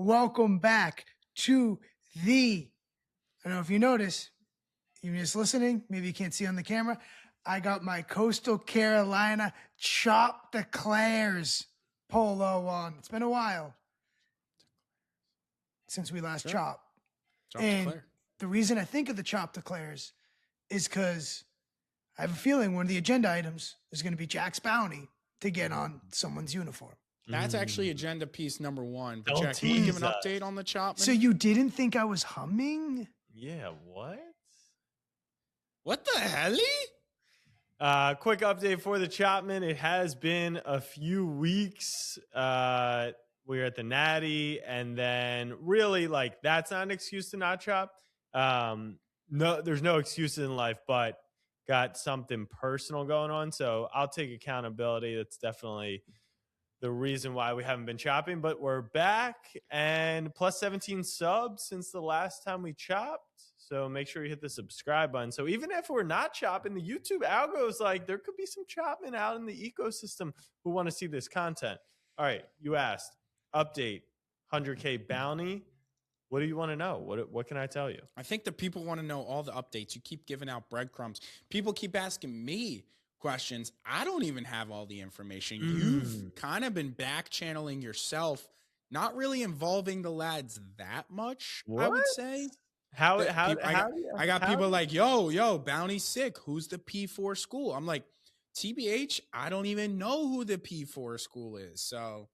welcome back to I don't know if you notice, even just listening, maybe you can't see on the camera. I got my Coastal Carolina Chop Declares polo on. It's been a while since we last chopped. And the reason I think of the Chop Declares is because I have a feeling one of the agenda items is going to be Jack's bounty to get on someone's uniform. That's actually agenda piece number one. But Don't Jack, can you give an tease update on the chop? So you didn't think I was humming? Yeah, what? What the hell? Quick update for the Chopman. It has been a few weeks. We're at the Natty, and then really, like, that's not an excuse to not chop. No, there's no excuses in life, but got something personal going on. So I'll take accountability. That's definitely the reason why we haven't been chopping, but we're back and plus 17 subs since the last time we chopped. So make sure you hit the subscribe button. So even if we're not chopping, the YouTube algo is like, there could be some chopping out in the ecosystem who want to see this content. All right. You asked, update 100K bounty. What do you want to know? What can I tell you? I think the people want to know all the updates. You keep giving out breadcrumbs. People keep asking me questions. I don't even have all the information. You've kind of been back channeling yourself, not really involving the lads that much. I would say. I got people like, yo, Bounty's sick. Who's the P4 school? I'm like, TBH, I don't even know who the P4 school is. So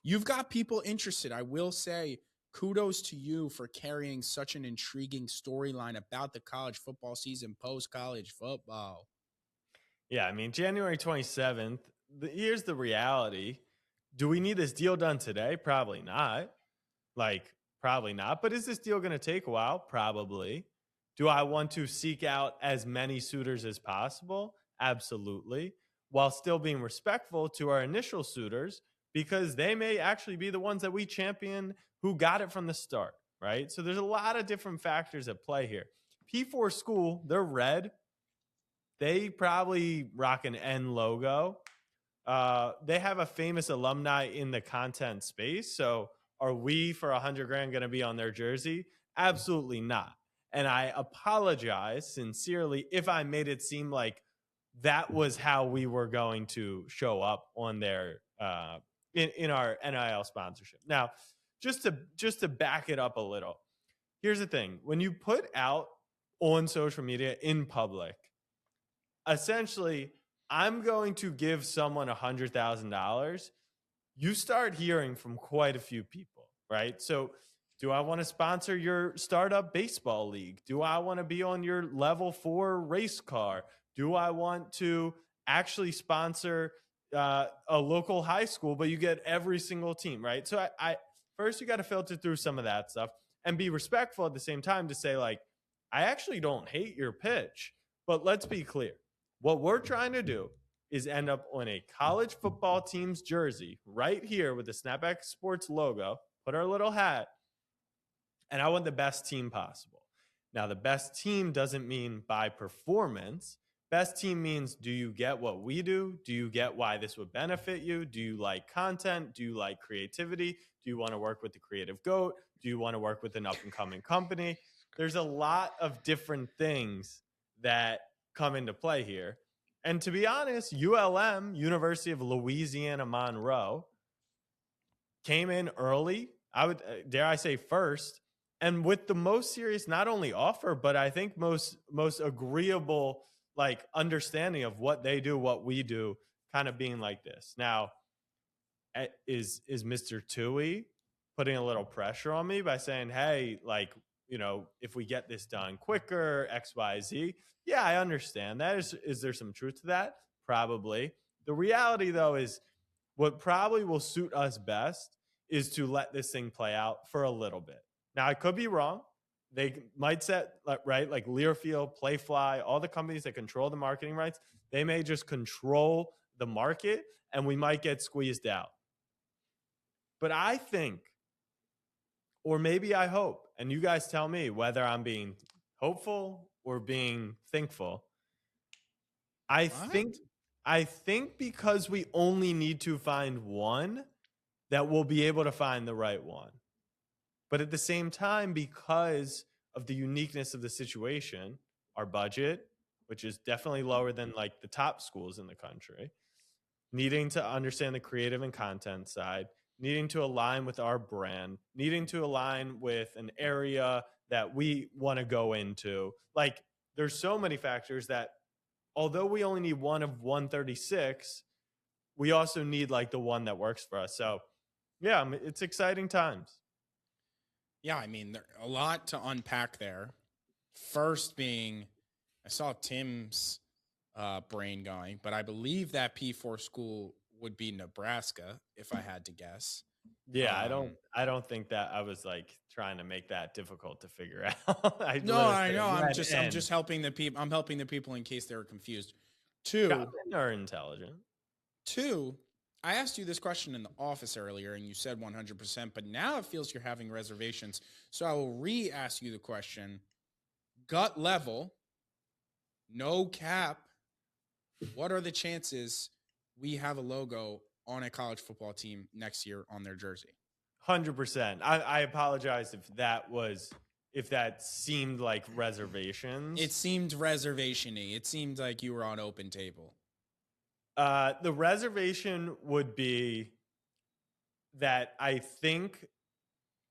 you've got people interested. I will say kudos to you for carrying such an intriguing storyline about the college football season, post-college football. Yeah, I mean, January 27th, here's the reality. Do we need this deal done today? Probably not. Probably not. But is this deal going to take a while? Probably. Do I want to seek out as many suitors as possible? Absolutely. While still being respectful to our initial suitors, because they may actually be the ones that we champion who got it from the start, right? So there's a lot of different factors at play here. P4 school, they're red. They probably rock an N logo. They have a famous alumni in the content space. So are we for $100,000 going to be on their jersey? Absolutely not. And I apologize sincerely if I made it seem like that was how we were going to show up on their in our NIL sponsorship. Now, just to back it up a little, here's the thing: when you put out on social media in public, essentially, I'm going to give someone $100,000. You start hearing from quite a few people, right? So do I want to sponsor your startup baseball league? Do I want to be on your level 4 race car? Do I want to actually sponsor a local high school, but you get every single team, right? So I first, you got to filter through some of that stuff and be respectful at the same time to say, like, I actually don't hate your pitch, but let's be clear. What we're trying to do is end up on a college football team's jersey right here with the Snapback Sports logo, put our little hat, and I want the best team possible. Now, the best team doesn't mean by performance. Best team means, do you get what we do? Do you get why this would benefit you? Do you like content? Do you like creativity? Do you want to work with the creative GOAT? Do you want to work with an up-and-coming company? There's a lot of different things that come into play here. And to be honest, ULM, University of Louisiana Monroe, came in early. I would, dare I say, first, and with the most serious, not only offer, but I think most agreeable, like, understanding of what they do, what we do, kind of being like this. Now, is Mr. Tui putting a little pressure on me by saying, hey, like, you know, if we get this done quicker, X, Y, Z? Yeah, I understand that. Is there some truth to that? Probably. The reality, though, is what probably will suit us best is to let this thing play out for a little bit. Now, I could be wrong. They might set, right, like Learfield, Playfly, all the companies that control the marketing rights, they may just control the market and we might get squeezed out. But I think, or maybe I hope, and you guys tell me whether I'm being hopeful or being thinkful. I think because we only need to find one, that we'll be able to find the right one. But at the same time, because of the uniqueness of the situation, our budget, which is definitely lower than like the top schools in the country, needing to understand the creative and content side, needing to align with our brand, needing to align with an area that we want to go into. Like, there's so many factors that, although we only need one of 136, we also need like the one that works for us. So, yeah, it's exciting times. Yeah, I mean, there a lot to unpack there. First being, I saw Tim's brain going, but I believe that P4 school would be Nebraska, if I had to guess. Yeah, Um, I don't think that I was like trying to make that difficult to figure out. no, I know. I'm N. just helping the people. I'm helping the people in case they were confused. Common or intelligent. Two, I asked you this question in the office earlier, and you said 100%, but now it feels you're having reservations. So I will re-ask you the question: gut level, no cap. What are the chances we have a logo on a college football team next year on their jersey? 100%. I apologize if that seemed like reservations. It seemed reservation-y. It seemed like you were on open table. The reservation would be that I think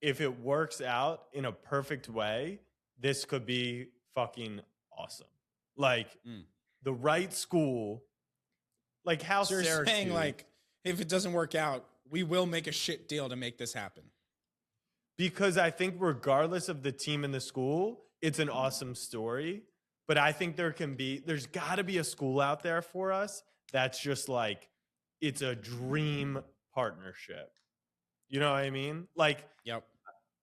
if it works out in a perfect way, this could be fucking awesome. Like the right school, like how so you're Syracuse, saying like if it doesn't work out, we will make a shit deal to make this happen. Because I think regardless of the team and the school, it's an awesome story. But I think there's got to be a school out there for us that's just like, it's a dream partnership. You know what I mean? Like, yep.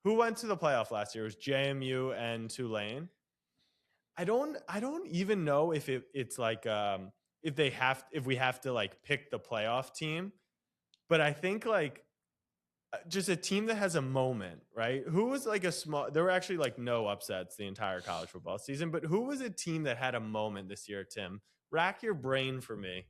Who went to the playoff last year? It was JMU and Tulane. I don't even know if it's like if we have to like pick the playoff team, but I think like just a team that has a moment, right? Who was like there were actually like no upsets the entire college football season, but who was a team that had a moment this year, Tim? Rack your brain for me.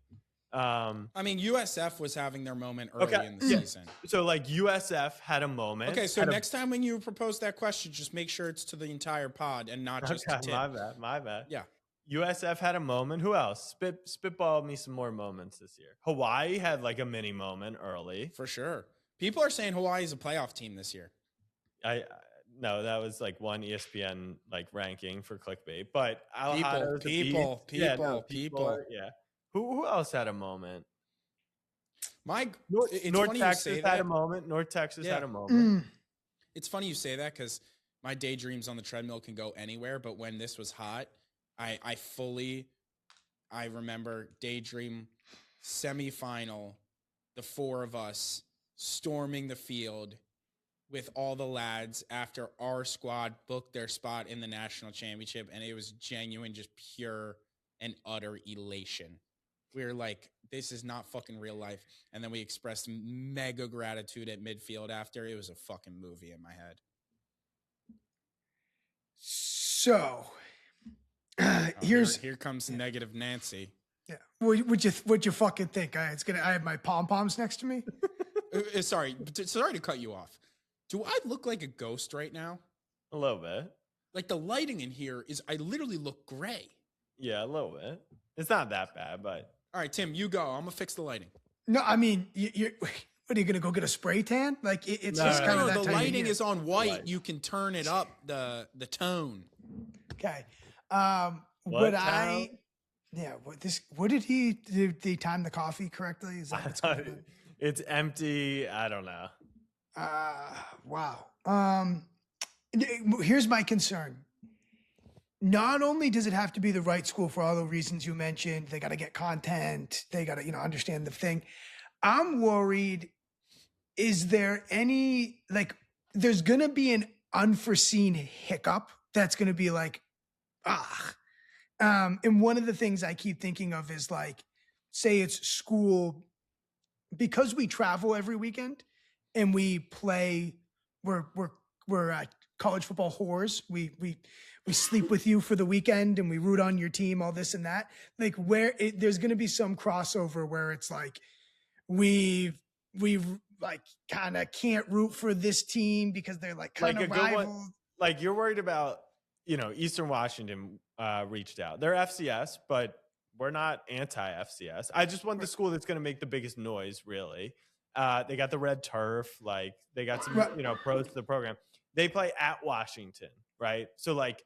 I mean, USF was having their moment early in the season. So like USF had a moment. Okay, so next time when you propose that question, just make sure it's to the entire pod and not just to Tim. My bad. Yeah. USF had a moment. Who else? Spitball me some more moments this year. Hawaii had like a mini moment early. For sure. People are saying Hawaii is a playoff team this year. No, that was like one ESPN like ranking for clickbait. But people. Yeah. Who else had a moment? North Texas had a moment. North Texas had a moment. It's funny you say that because my daydreams on the treadmill can go anywhere. But when this was hot, I remember daydream semifinal, the four of us storming the field with all the lads after our squad booked their spot in the national championship. And it was genuine, just pure and utter elation. We were like, this is not fucking real life. And then we expressed mega gratitude at midfield after. It was a fucking movie in my head. So here comes negative Nancy. Yeah. What'd you fucking think? I have my pom-poms next to me. Sorry to cut you off. Do I look like a ghost right now? A little bit. Like the lighting in here I literally look gray. Yeah, a little bit. It's not that bad, but. All right, Tim, you go. I'm gonna fix the lighting. No, I mean, what are you gonna go get a spray tan? Like it's just kind of that the lighting is on white. You can turn it up the tone. Okay. What did he time the coffee correctly? Is that what's going on? It's empty. I don't know. Wow. Here's my concern. Not only does it have to be the right school for all the reasons you mentioned, they got to get content, they got to, understand the thing. I'm worried, is there any, there's going to be an unforeseen hiccup that's going to be like, and one of the things I keep thinking of is like, say it's school, because we travel every weekend and we play, we're college football whores. We sleep with you for the weekend and we root on your team, all this and that. Like there's going to be some crossover where it's like, we've like kind of can't root for this team because they're like kind Like a of good one, rivals? like you're worried about, Eastern Washington reached out. They're FCS, but we're not anti FCS. I just want the school that's going to make the biggest noise, really. They got the red turf, like they got some, Right. pros to the program. They play at Washington, right? So, like,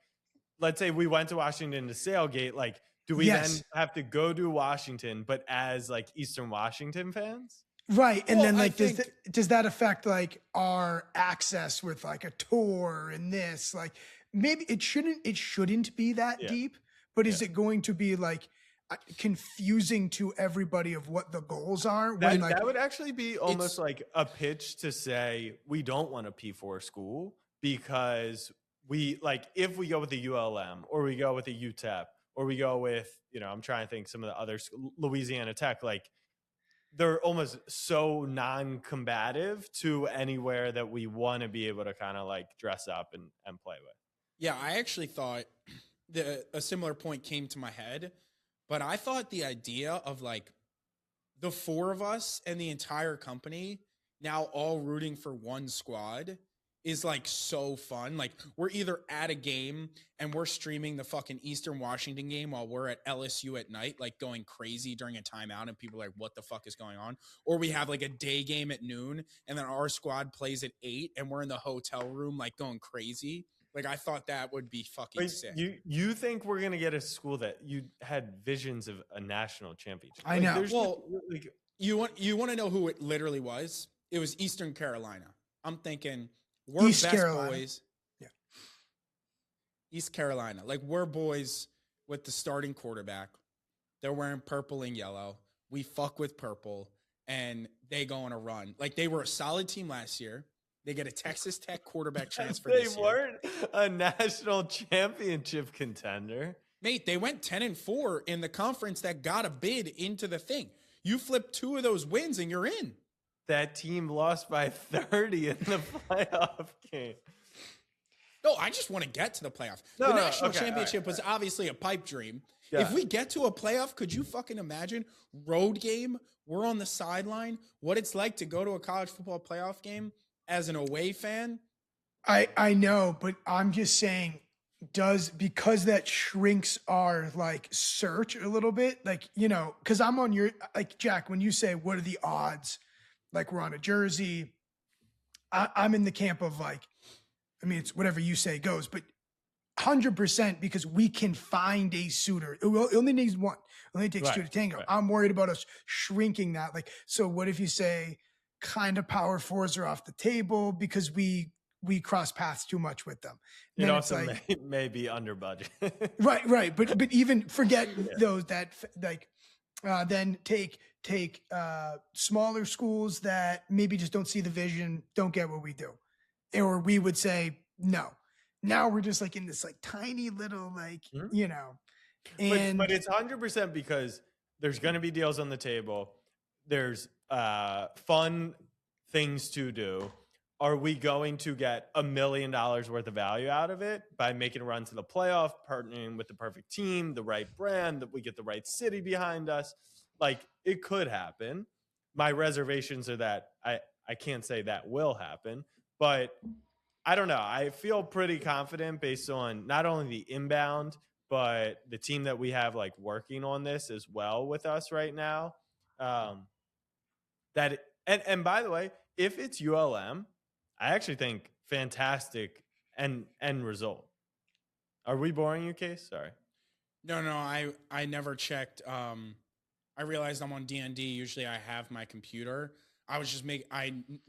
let's say we went to Washington to Sailgate, like, do we then Yes. have to go to Washington, but as like Eastern Washington fans? Right. And Well, then I like think does that affect like our access with like a tour and this? Like maybe it shouldn't be that Yeah, deep, but is yeah. it going to be like confusing to everybody of what the goals are when That like that would actually be almost it's like a pitch to say we don't want a P4 school because we like if we go with the ULM or we go with the UTEP or we go with, I'm trying to think some of the other Louisiana Tech, like they're almost so non-combative to anywhere that we want to be able to kind of like dress up and play with. yeah, I actually thought a similar point came to my head, but I thought the idea of like the four of us and the entire company now all rooting for one squad is like so fun. Like we're either at a game and we're streaming the fucking Eastern Washington game while we're at LSU at night, like going crazy during a timeout and people are like, what the fuck is going on? Or we have like a day game at noon and then our squad plays at 8 and we're in the hotel room like going crazy. Like I thought that would be fucking But sick. you think we're gonna get a school that you had visions of a national championship? I know. There's Well, like, you want to know who it literally was? It was Eastern Carolina. I'm thinking we're East best Carolina. boys. Yeah. East Carolina. Like we're boys with the starting quarterback. They're wearing purple and yellow. We fuck with purple and they go on a run. Like they were a solid team last year. They get a Texas Tech quarterback transfer they this year. weren't a national championship contender. Mate, they went 10-4 in the conference that got a bid into the thing. You flip 2 of those wins and you're in. That team lost by 30 in the playoff game. No, I just want to get to the playoff. No, The no, national okay, championship was obviously a pipe dream. Yeah. If we get to a playoff, could you fucking imagine? Road game, we're on the sideline. What it's like to go to a college football playoff game as an away fan. I know, but I'm just saying because that shrinks our like search a little bit, like, because I'm on your like Jack, when you say what are the odds, like we're on a jersey, I'm in the camp of like, I mean, it's whatever you say goes, but 100% because we can find a suitor. It only needs one. It only takes 2 to tango. Right. I'm worried about us shrinking that. Like, so what if you say kind of power fours are off the table because we cross paths too much with them? It Then it's also like, may be under budget. right. But even forget those that like, then take smaller schools that maybe just don't see the vision, don't get what we do. Or we would say, no. Now we're just like in this like tiny little like, and but it's 100% because there's going to be deals on the table. There's fun things to do. Are we going to get $1 million worth of value out of it by making a run to the playoff, partnering with the perfect team, the right brand, that we get the right city behind us? Like it could happen. My reservations are that I can't say that will happen, but I don't know. I feel pretty confident based on not only the inbound, but the team that we have like working on this as well with us right now. And by the way, if it's ULM, I actually think fantastic end result. Are we boring you, Case? Sorry. No, I never checked. I realized I'm on DND. Usually I have my computer. I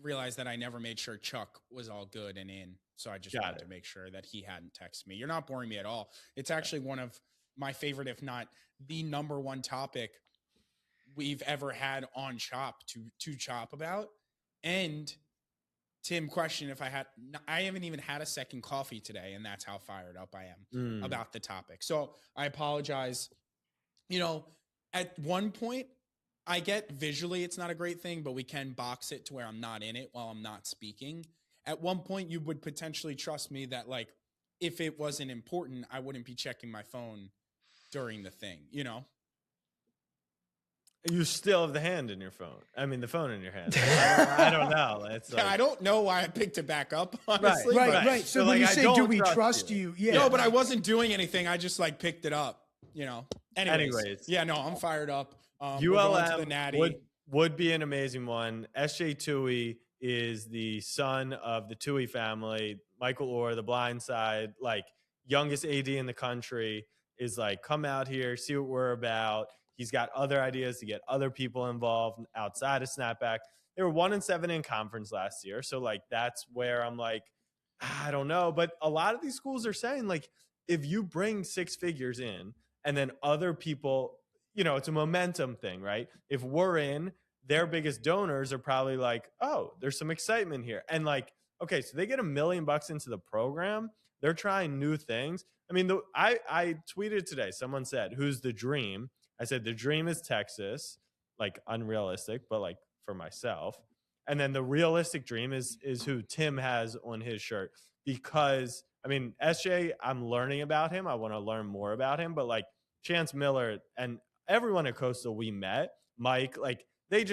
realized that I never made sure Chuck was all good and in. So I just wanted to make sure that he hadn't texted me. You're not boring me at all. It's actually one of my favorite, if not the number one topic we've ever had on Chop to chop about. And Tim, question if I haven't even had a second coffee today, and that's how fired up I am about the topic. So I apologize. At one point, I get visually it's not a great thing, but we can box it to where I'm not in it while I'm not speaking. At one point, you would potentially trust me that, like, if it wasn't important, I wouldn't be checking my phone during the thing, You still have the hand in your phone. I mean, the phone in your hand. I don't know. It's like, I don't know why I picked it back up, honestly. Right. So when you say, do we trust you? Yeah. No, but I wasn't doing anything. I just like picked it up, Anyways. Yeah, no, I'm fired up. We're going to the Natty. would be an amazing one. SJ Tui is the son of the Tui family. Michael Orr, the blind side, like youngest AD in the country, is like, come out here, see what we're about. He's got other ideas to get other people involved outside of Snapback. They were 1-7 in conference last year. So like, that's where I'm like, I don't know. But a lot of these schools are saying like, if you bring 6 figures in and then other people, it's a momentum thing, right? If we're in, their biggest donors are probably like, oh, there's some excitement here. And like, okay, so they get $1 million into the program. They're trying new things. I mean, I tweeted today, someone said, who's the dream? I said, the dream is Texas, like unrealistic, but like for myself. And then the realistic dream is who Tim has on his shirt. Because, I mean, SJ, I'm learning about him. I want to learn more about him. But like Chance Miller and everyone at Coastal we met, Mike, like they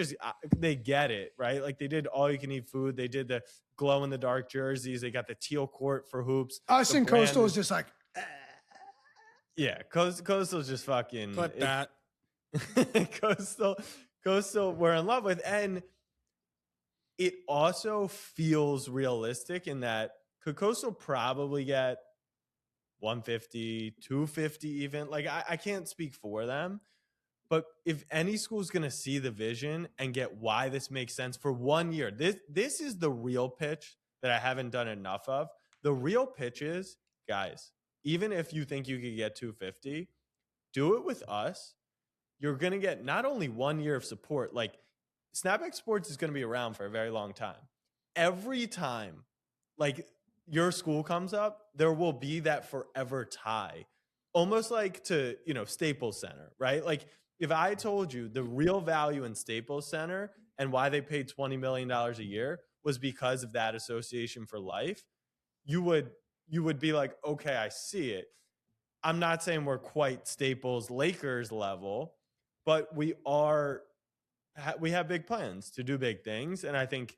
get it, right? Like they did all you can eat food. They did the glow in the dark jerseys. They got the teal court for hoops. Us and Coastal is just like, yeah, Coastal's just fucking Clip that. Coastal we're in love with. And it also feels realistic in that could Coastal probably get 150, 250 even? Like I can't speak for them. But if any school is going to see the vision and get why this makes sense for 1 year, this is the real pitch that I haven't done enough of. The real pitch is, guys, even if you think you could get 250, do it with us. You're going to get not only 1 year of support, like Snapback Sports is going to be around for a very long time. Every time, like your school comes up, there will be that forever tie, almost like to, Staples Center, right? Like if I told you the real value in Staples Center and why they paid $20 million a year was because of that association for life, you would be like, okay, I see it. I'm not saying we're quite Staples Lakers level, but we have big plans to do big things. And I think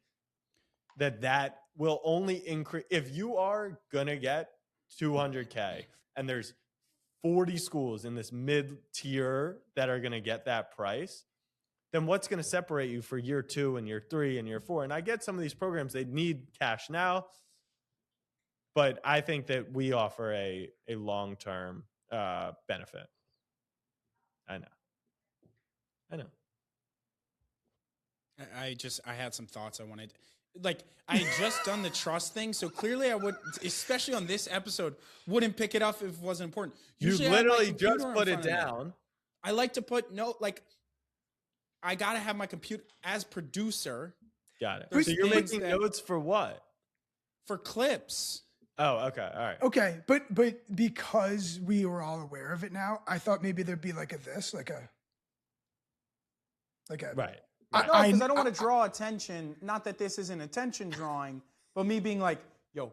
that will only increase. If you are going to get 200K and there's 40 schools in this mid-tier that are going to get that price, then what's going to separate you for year 2 and year 3 and year 4? And I get some of these programs, they need cash now, but I think that we offer a long-term benefit. I know. I had some thoughts I wanted. Like I had just done the trust thing, so clearly I would, especially on this episode, wouldn't pick it up if it wasn't important. Usually you literally just put it down. I like to put I gotta have my computer as producer. Got it. So you're making notes for what? For clips. Oh, okay. All right. Okay, but because we were all aware of it now, I thought maybe there'd be like a right. No, because I don't want to draw attention. Not that this isn't attention drawing, but me being like, yo.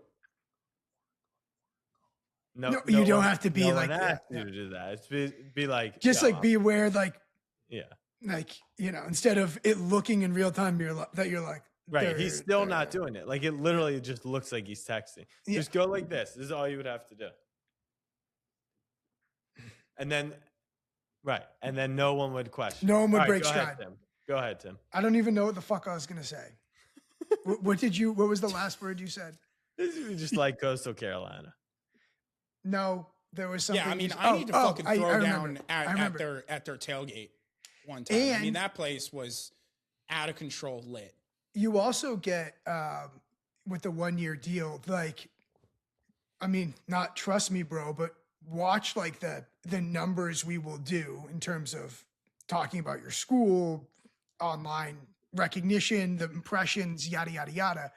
No, you don't have to be like that. You to do that. It's be like, just like be aware, like, yeah, like instead of it looking in real time, you're like, right. He's still not doing it. Like it literally just looks like he's texting. Yeah. Just go like this. This is all you would have to do. And then, right, and then no one would question. No one would break stride. Go ahead, Tim. I don't even know what the fuck I was gonna say. What was the last word you said? Just like Coastal Carolina. No, there was something. Yeah, I mean, I need to fucking throw down at their tailgate one time. I mean, that place was out of control lit. You also get with the 1 year deal, like, I mean, not trust me, bro, but watch like the numbers we will do in terms of talking about your school, online recognition, the impressions, yada, yada, yada.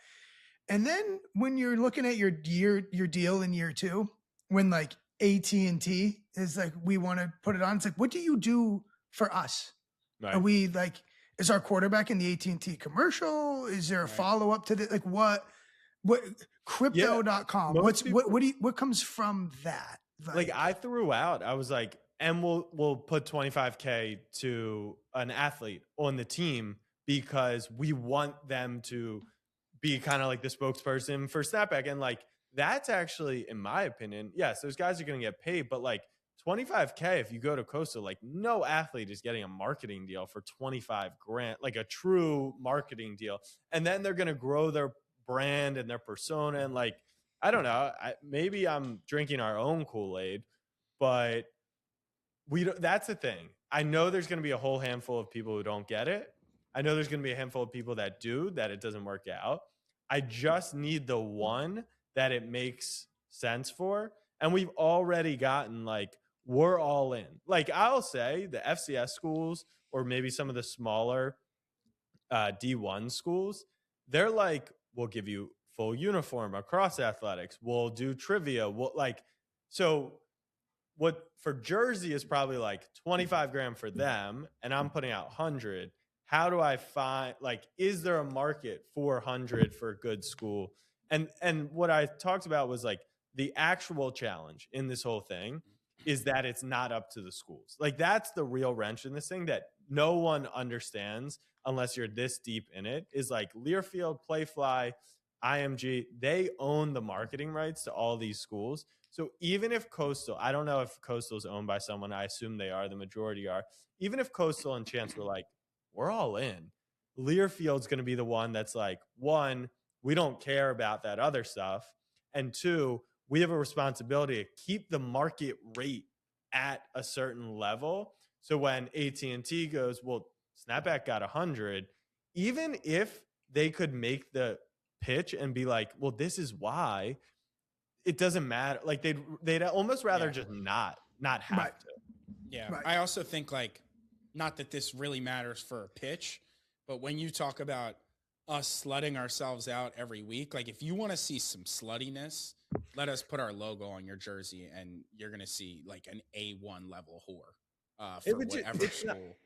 And then when you're looking at your deal in year 2, when like AT&T is like, we want to put it on, it's like, what do you do for us? Right. Are we like, is our quarterback in the AT&T commercial? Is there a follow-up to the, like what crypto.com? Yeah, What comes from that? Like I threw out, I was like, and we'll put 25K to an athlete on the team because we want them to be kind of like the spokesperson for Snapback. And like, that's actually, in my opinion, yes, those guys are going to get paid, but like 25K, if you go to Coastal, like no athlete is getting a marketing deal for 25 grand, like a true marketing deal. And then they're going to grow their brand and their persona. And like, I don't know, maybe I'm drinking our own Kool-Aid, but that's the thing. I know there's going to be a whole handful of people who don't get it. I know there's going to be a handful of people that do, that it doesn't work out. I just need the one that it makes sense for. And we've already gotten like, we're all in. Like I'll say the FCS schools or maybe some of the smaller D1 schools, they're like, we'll give you full uniform across athletics. We'll do trivia. So what for Jersey is probably like 25 grand for them, and I'm putting out 100. How do I find, like, is there a market for 100 for a good school? And what I talked about was like the actual challenge in this whole thing is that it's not up to the schools. Like that's the real wrench in this thing that no one understands unless you're this deep in it, is like Learfield, Playfly, IMG, they own the marketing rights to all these schools. So even if Coastal, I don't know if Coastal is owned by someone, I assume they are, the majority are. Even if Coastal and Chance were like, we're all in, Learfield's going to be the one that's like, one, we don't care about that other stuff. And two, we have a responsibility to keep the market rate at a certain level. So when AT&T goes, well, Snapback got 100, even if they could make the pitch and be like, well, this is why, it doesn't matter. Like they'd almost rather just not have to. Yeah. Right. I also think like, not that this really matters for a pitch, but when you talk about us slutting ourselves out every week, like if you want to see some sluttiness, let us put our logo on your jersey and you're going to see like an A1 level whore for whatever school.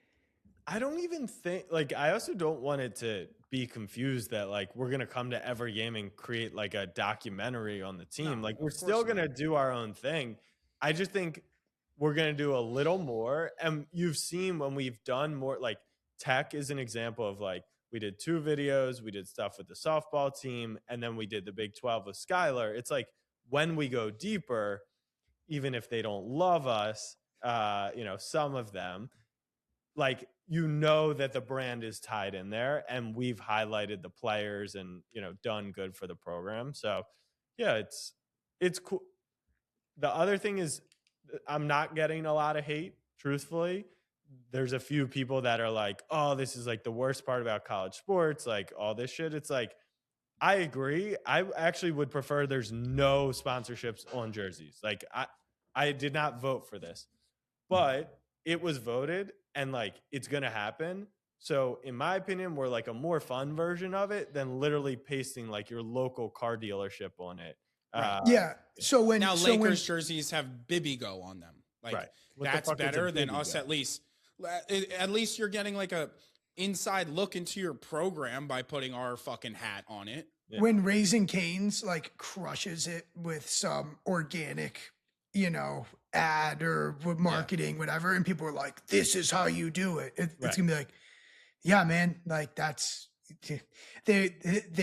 I don't even think, like, I also don't want it to be confused that like we're going to come to every game and create like a documentary on the team. No, like we're still going to do our own thing. I just think we're going to do a little more. And you've seen when we've done more, like Tech is an example of like, we did 2 videos, we did stuff with the softball team, and then we did the Big 12 with Skylar. It's like when we go deeper, even if they don't love us, some of them, like, that the brand is tied in there and we've highlighted the players and, done good for the program. So yeah, it's cool. The other thing is I'm not getting a lot of hate, truthfully. There's a few people that are like, oh, this is like the worst part about college sports, like all this shit. It's like, I agree. I actually would prefer there's no sponsorships on jerseys. Like I did not vote for this, but it was voted and like it's going to happen. So in my opinion, we're like a more fun version of it than literally pasting like your local car dealership on it. Right. Yeah. So when Lakers jerseys have Bibigo on them, like right. that's better than us. At least you're getting like a inside look into your program by putting our fucking hat on it. Yeah. When Raising Cane's like crushes it with some organic, ad or with marketing, whatever, and people are like, "This is how you do it." It's gonna be like, "Yeah, man, like that's." They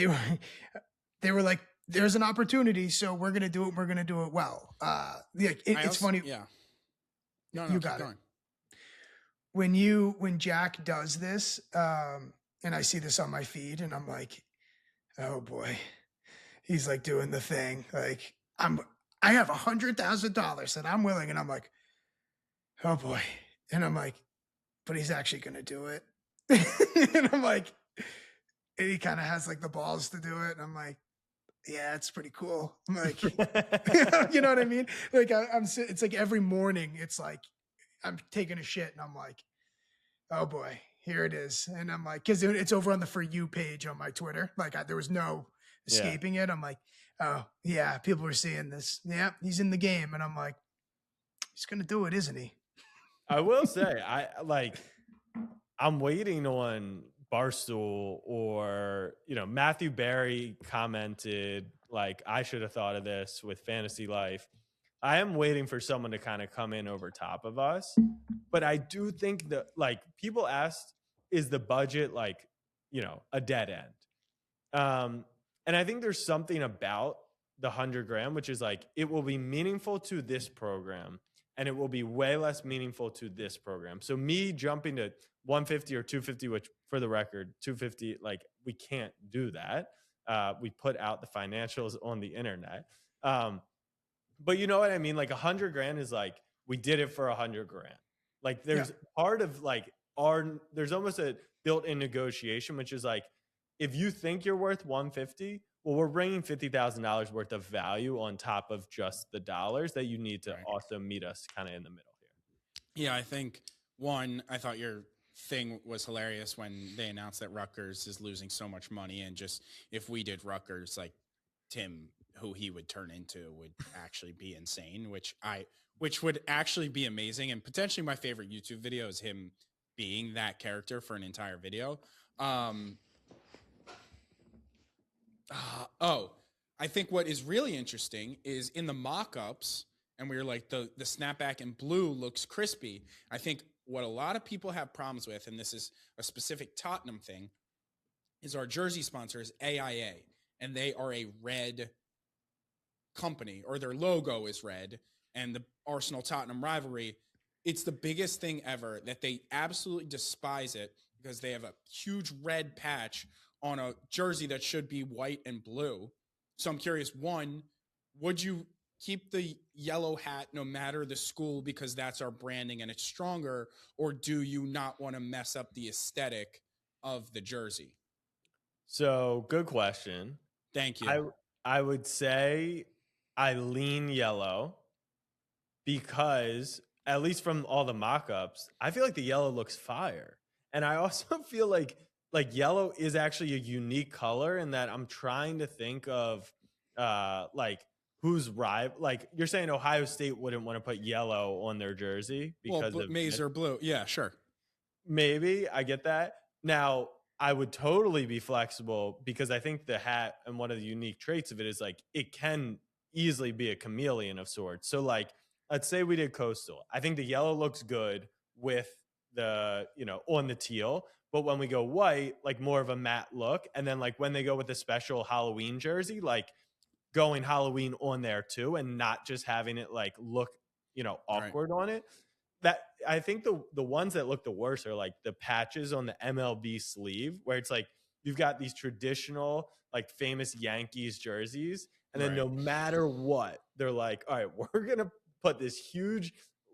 were like, "There's an opportunity, so we're gonna do it. We're gonna do it well." It's funny. Yeah. No, you got it. When Jack does this, and I see this on my feed, and I'm like, oh boy, he's like doing the thing. Like I have $100,000 that I'm willing, and I'm like, oh boy, and I'm like, but he's actually gonna do it, and I'm like, and he kind of has like the balls to do it, and I'm like, yeah, it's pretty cool. I'm like, you know what I mean? Like it's like every morning, it's like I'm taking a shit, and I'm like, oh boy, here it is. And I'm like, because it's over on the For You page on my Twitter. Like there was no escaping it. I'm like, oh yeah, people are seeing this. Yeah, he's in the game. And I'm like, he's going to do it, isn't he? I will say, I'm waiting on Barstool or, Matthew Berry commented like, I should have thought of this with Fantasy Life. I am waiting for someone to kind of come in over top of us. But I do think that, like, people asked, is the budget like, a dead end? And I think there's something about the 100 grand, which is like, it will be meaningful to this program and it will be way less meaningful to this program. So me jumping to 150 or 250, which for the record, 250, like, we can't do that. We put out the financials on the internet. But you know what I mean? Like 100 grand is like, we did it for 100 grand. Like there's part of like there's almost a built-in negotiation, which is like, if you think you're worth 150, well, we're bringing $50,000 worth of value on top of just the dollars that you need to also meet us kind of in the middle here. Yeah, I think I thought your thing was hilarious when they announced that Rutgers is losing so much money, and just if we did Rutgers, like Tim, who he would turn into, would actually be insane, which would actually be amazing, and potentially my favorite YouTube video is him being that character for an entire video. I think what is really interesting is in the mock-ups, and we were like, the snapback in blue looks crispy. I think what a lot of people have problems with, and this is a specific Tottenham thing, is our jersey sponsor is AIA, and they are a red company, or their logo is red, and the Arsenal-Tottenham rivalry, it's the biggest thing ever that they absolutely despise it because they have a huge red patch on a jersey that should be white and blue. So I'm curious, one, would you keep the yellow hat no matter the school because that's our branding and it's stronger, or do you not want to mess up the aesthetic of the jersey? So good question. Thank you. I would say I lean yellow because, at least from all the mock-ups, I feel like the yellow looks fire. And I also feel like yellow is actually a unique color, in that I'm trying to think of like who's rival. Like, you're saying Ohio State wouldn't want to put yellow on their jersey because of maize or blue. Yeah, sure. Maybe I get that. Now, I would totally be flexible because I think the hat, and one of the unique traits of it is like, it can easily be a chameleon of sorts. So like, let's say we did coastal. I think the yellow looks good with the, on the teal. But when we go white, like more of a matte look. And then like when they go with the special Halloween jersey, like going Halloween on there too, and not just having it like look, awkward on it. That, I think the ones that look the worst are like the patches on the MLB sleeve, where it's like you've got these traditional like famous Yankees jerseys, and then no matter what, they're like, all right, we're gonna put this huge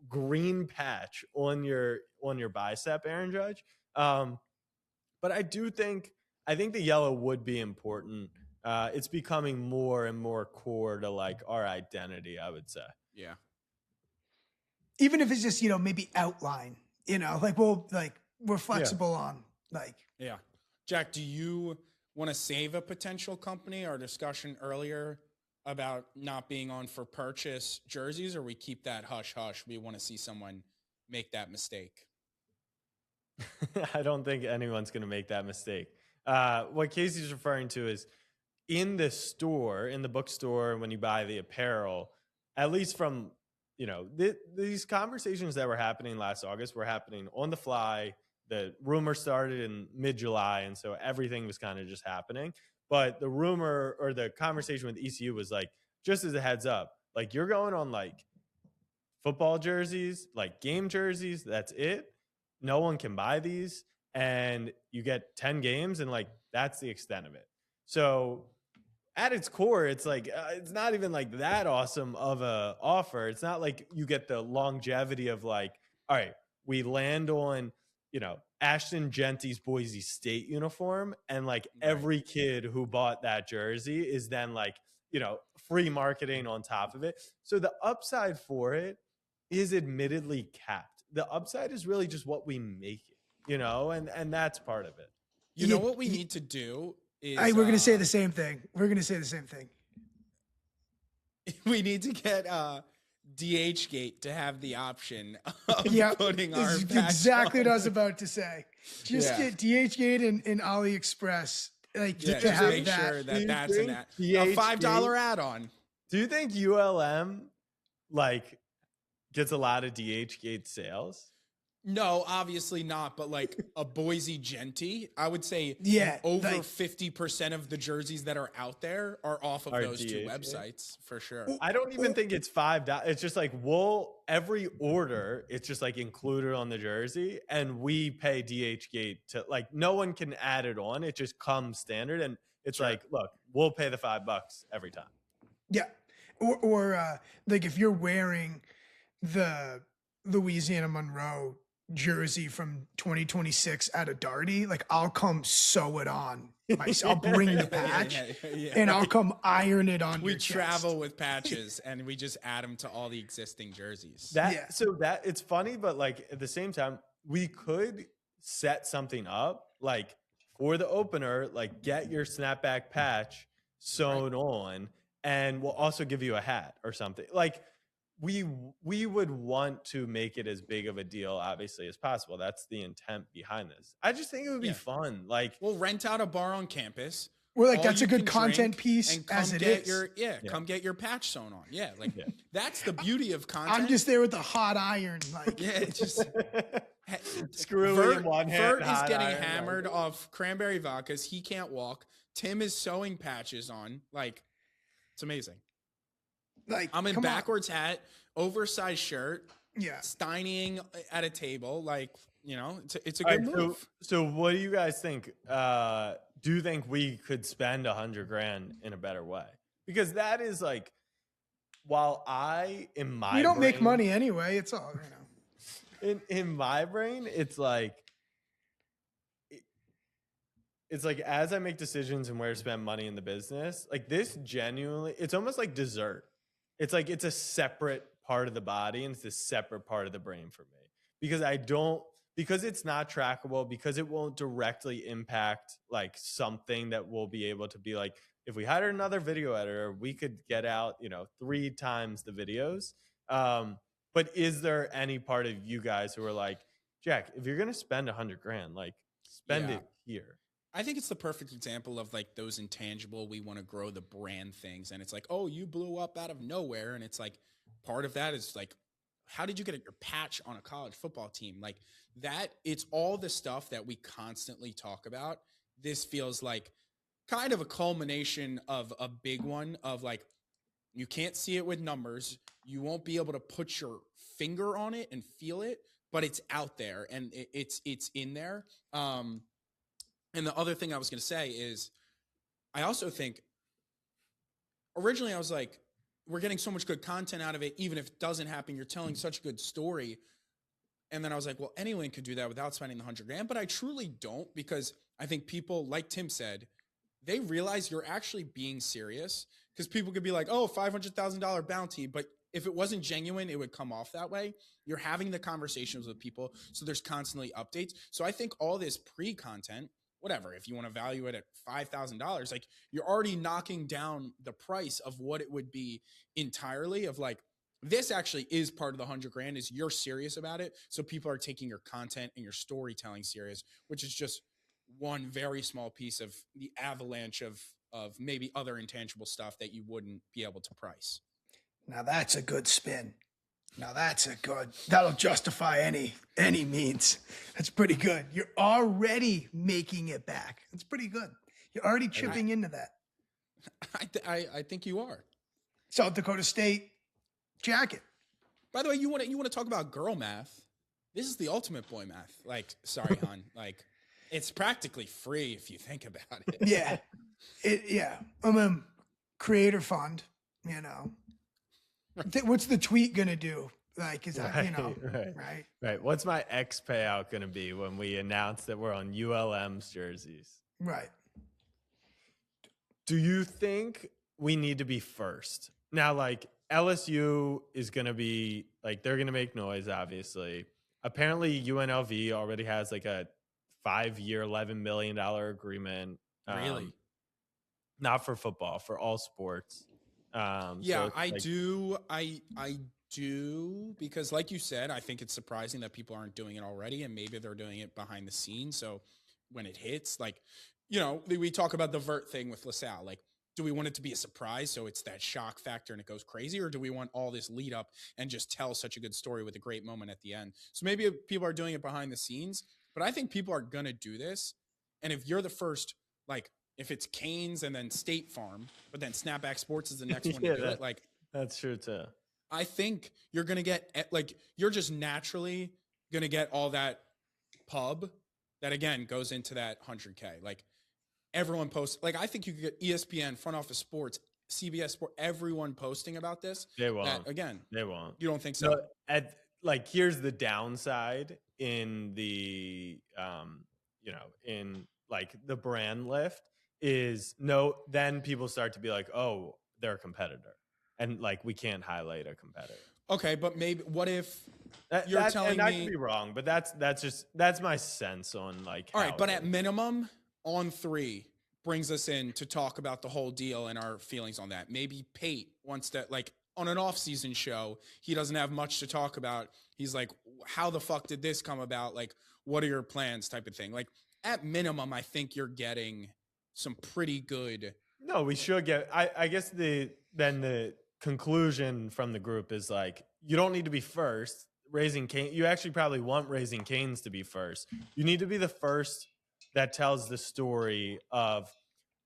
green patch on your bicep, Aaron Judge. But I think the yellow would be important. It's becoming more and more core to like our identity, I would say. Yeah. Even if it's just, maybe outline, like we're flexible on like. Yeah. Jack, do you want to save a potential company? Our discussion earlier about not being on for purchase jerseys, or we keep that hush hush? We want to see someone make that mistake. I don't think anyone's going to make that mistake. What Casey's referring to is in the store, in the bookstore, when you buy the apparel, at least from, these conversations that were happening last August were happening on the fly. The rumor started in mid-July, and so everything was kind of just happening. But the rumor, or the conversation with ECU, was like, just as a heads up, like, you're going on like football jerseys, like game jerseys, that's it. No one can buy these, and you get 10 games, and like, that's the extent of it. So at its core, it's like, it's not even like that awesome of a offer. It's not like you get the longevity of like, all right, we land on, Ashton Genty's Boise State uniform, and like every kid who bought that jersey is then like, free marketing on top of it. So the upside for it is admittedly capped. The upside is really just what we make it, and that's part of it. You know what we need to do is we're going to say the same thing. We need to get DHgate to have the option of putting our this is exactly what I was about to say. Just get DHgate and AliExpress. Like, just to have make that. sure that's a $5 add-on. Do you think ULM like gets a lot of DH gate sales? No, obviously not. But like a Boise Genty, I would say Yeah, over like- 50% of the jerseys that are out there are off of Are those two DH, websites for sure. I don't even think it's $5. It's just like every order, it's just like included on the jersey, and we pay DH gate to like no one can add it on. It just comes standard, and it's Sure. like, look, we'll pay the $5 every time. Yeah. Or like if you're wearing the Louisiana Monroe jersey from 2026 at a Darty, like I'll come sew it on. I'll bring the patch Yeah. and I'll come iron it on We your chest. travel with patches and we just add them to all the existing jerseys. So it's funny, but like at the same time, we could set something up like for the opener, like get your snapback patch sewn on, and we'll also give you a hat or something. Like we would want to make it as big of a deal, obviously, as possible. That's the intent behind this. I just think it would be fun. Like we'll rent out a bar on campus. We're like, all that's a you good can content drink, piece and come as it get is. come get your patch sewn on. Yeah, like that's the beauty of content. I'm just there with the hot iron, like yeah, it's just screw Vert, in one hand. Vert is hot getting iron, hammered like- off cranberry vodkas. He can't walk. Tim is sewing patches on. Like it's amazing. like I'm in come on. backwards hat, oversized shirt, Yeah. steining at a table. Like you know, it's a All good right, move. so what do you guys think? Do you think we could spend $100,000 in a better way? Because that is like, while in my We don't make brain- money anyway. It's all, in my brain, it's like as I make decisions and where to spend money in the business, like this genuinely, it's almost like dessert. It's like it's a separate part of the body and it's a separate part of the brain for me because it's not trackable, because it won't directly impact like something that we'll be able to be like, if we hired another video editor, we could get out, 3 times the videos. But is there any part of you guys who are like, Jack, if you're going to spend $100,000, like spend it here? I think it's the perfect example of like those intangible, we want to grow the brand things. And it's like, oh, you blew up out of nowhere. And it's like, part of that is like, how did you get your patch on a college football team? Like that, it's all the stuff that we constantly talk about. This feels like kind of a culmination of a big one of like, you can't see it with numbers. You won't be able to put your finger on it and feel it, but it's out there and it's in there. And the other thing I was going to say is I also think originally I was like, we're getting so much good content out of it. Even if it doesn't happen, you're telling such a good story. And then I was like, well, anyone could do that without spending the $100,000, but I truly don't, because I think people, like Tim said, they realize you're actually being serious, because people could be like, oh, $500,000 bounty. But if it wasn't genuine, it would come off that way. You're having the conversations with people. So there's constantly updates. So I think all this pre-content, whatever, if you want to value it at $5,000, like you're already knocking down the price of what it would be entirely of like, this actually is part of the $100,000 is you're serious about it. So people are taking your content and your storytelling serious, which is just one very small piece of the avalanche of maybe other intangible stuff that you wouldn't be able to price. Now that's a good spin. Now that'll justify any means. That's pretty good. You're already making it back. That's pretty good. You're already chipping into that. I think you are. South Dakota State jacket. By the way, you want to talk about girl math? This is the ultimate boy math. Like, sorry, hon. Like, it's practically free if you think about it. Yeah. Creator fund, What's the tweet gonna do? Like, is that, right? What's my X payout going to be when we announce that we're on ULM's jerseys? Right. Do you think we need to be first? Now, like LSU is going to be like, they're going to make noise, obviously. Apparently UNLV already has like a 5-year, $11 million agreement. Really? Not for football, for all sports. Yeah, I do, because like you said, I think it's surprising that people aren't doing it already, and maybe they're doing it behind the scenes. So when it hits, like, we talk about the Vert thing with LaSalle, like do we want it to be a surprise so it's that shock factor and it goes crazy, or do we want all this lead up and just tell such a good story with a great moment at the end? So maybe people are doing it behind the scenes, but I think people are gonna do this. And if you're the first, like if it's Canes and then State Farm, but then Snapback Sports is the next one to do it, like that's true too. I think you're gonna get like you're just naturally gonna get all that pub that again goes into that 100K. Like everyone posts. Like I think you could get ESPN, Front Office Sports, CBS Sport, everyone posting about this. They won't. That, again, they won't. You don't think so? No, like here's the downside in the in like the brand lift is then people start to be like, oh, they're a competitor. And like we can't highlight a competitor. Okay, but maybe what if you're telling me? I could be wrong, but that's my sense on like. All right, but at minimum, On 3 brings us in to talk about the whole deal and our feelings on that. Maybe Pate wants to, like on an off-season show, he doesn't have much to talk about. He's like, how the fuck did this come about? Like, what are your plans? Type of thing. Like at minimum, I think you're getting some pretty good. No, we should get. I guess the conclusion from the group is like, you don't need to be first. Raising Cane, you actually probably want Raising Cane's to be first. You need to be the first that tells the story of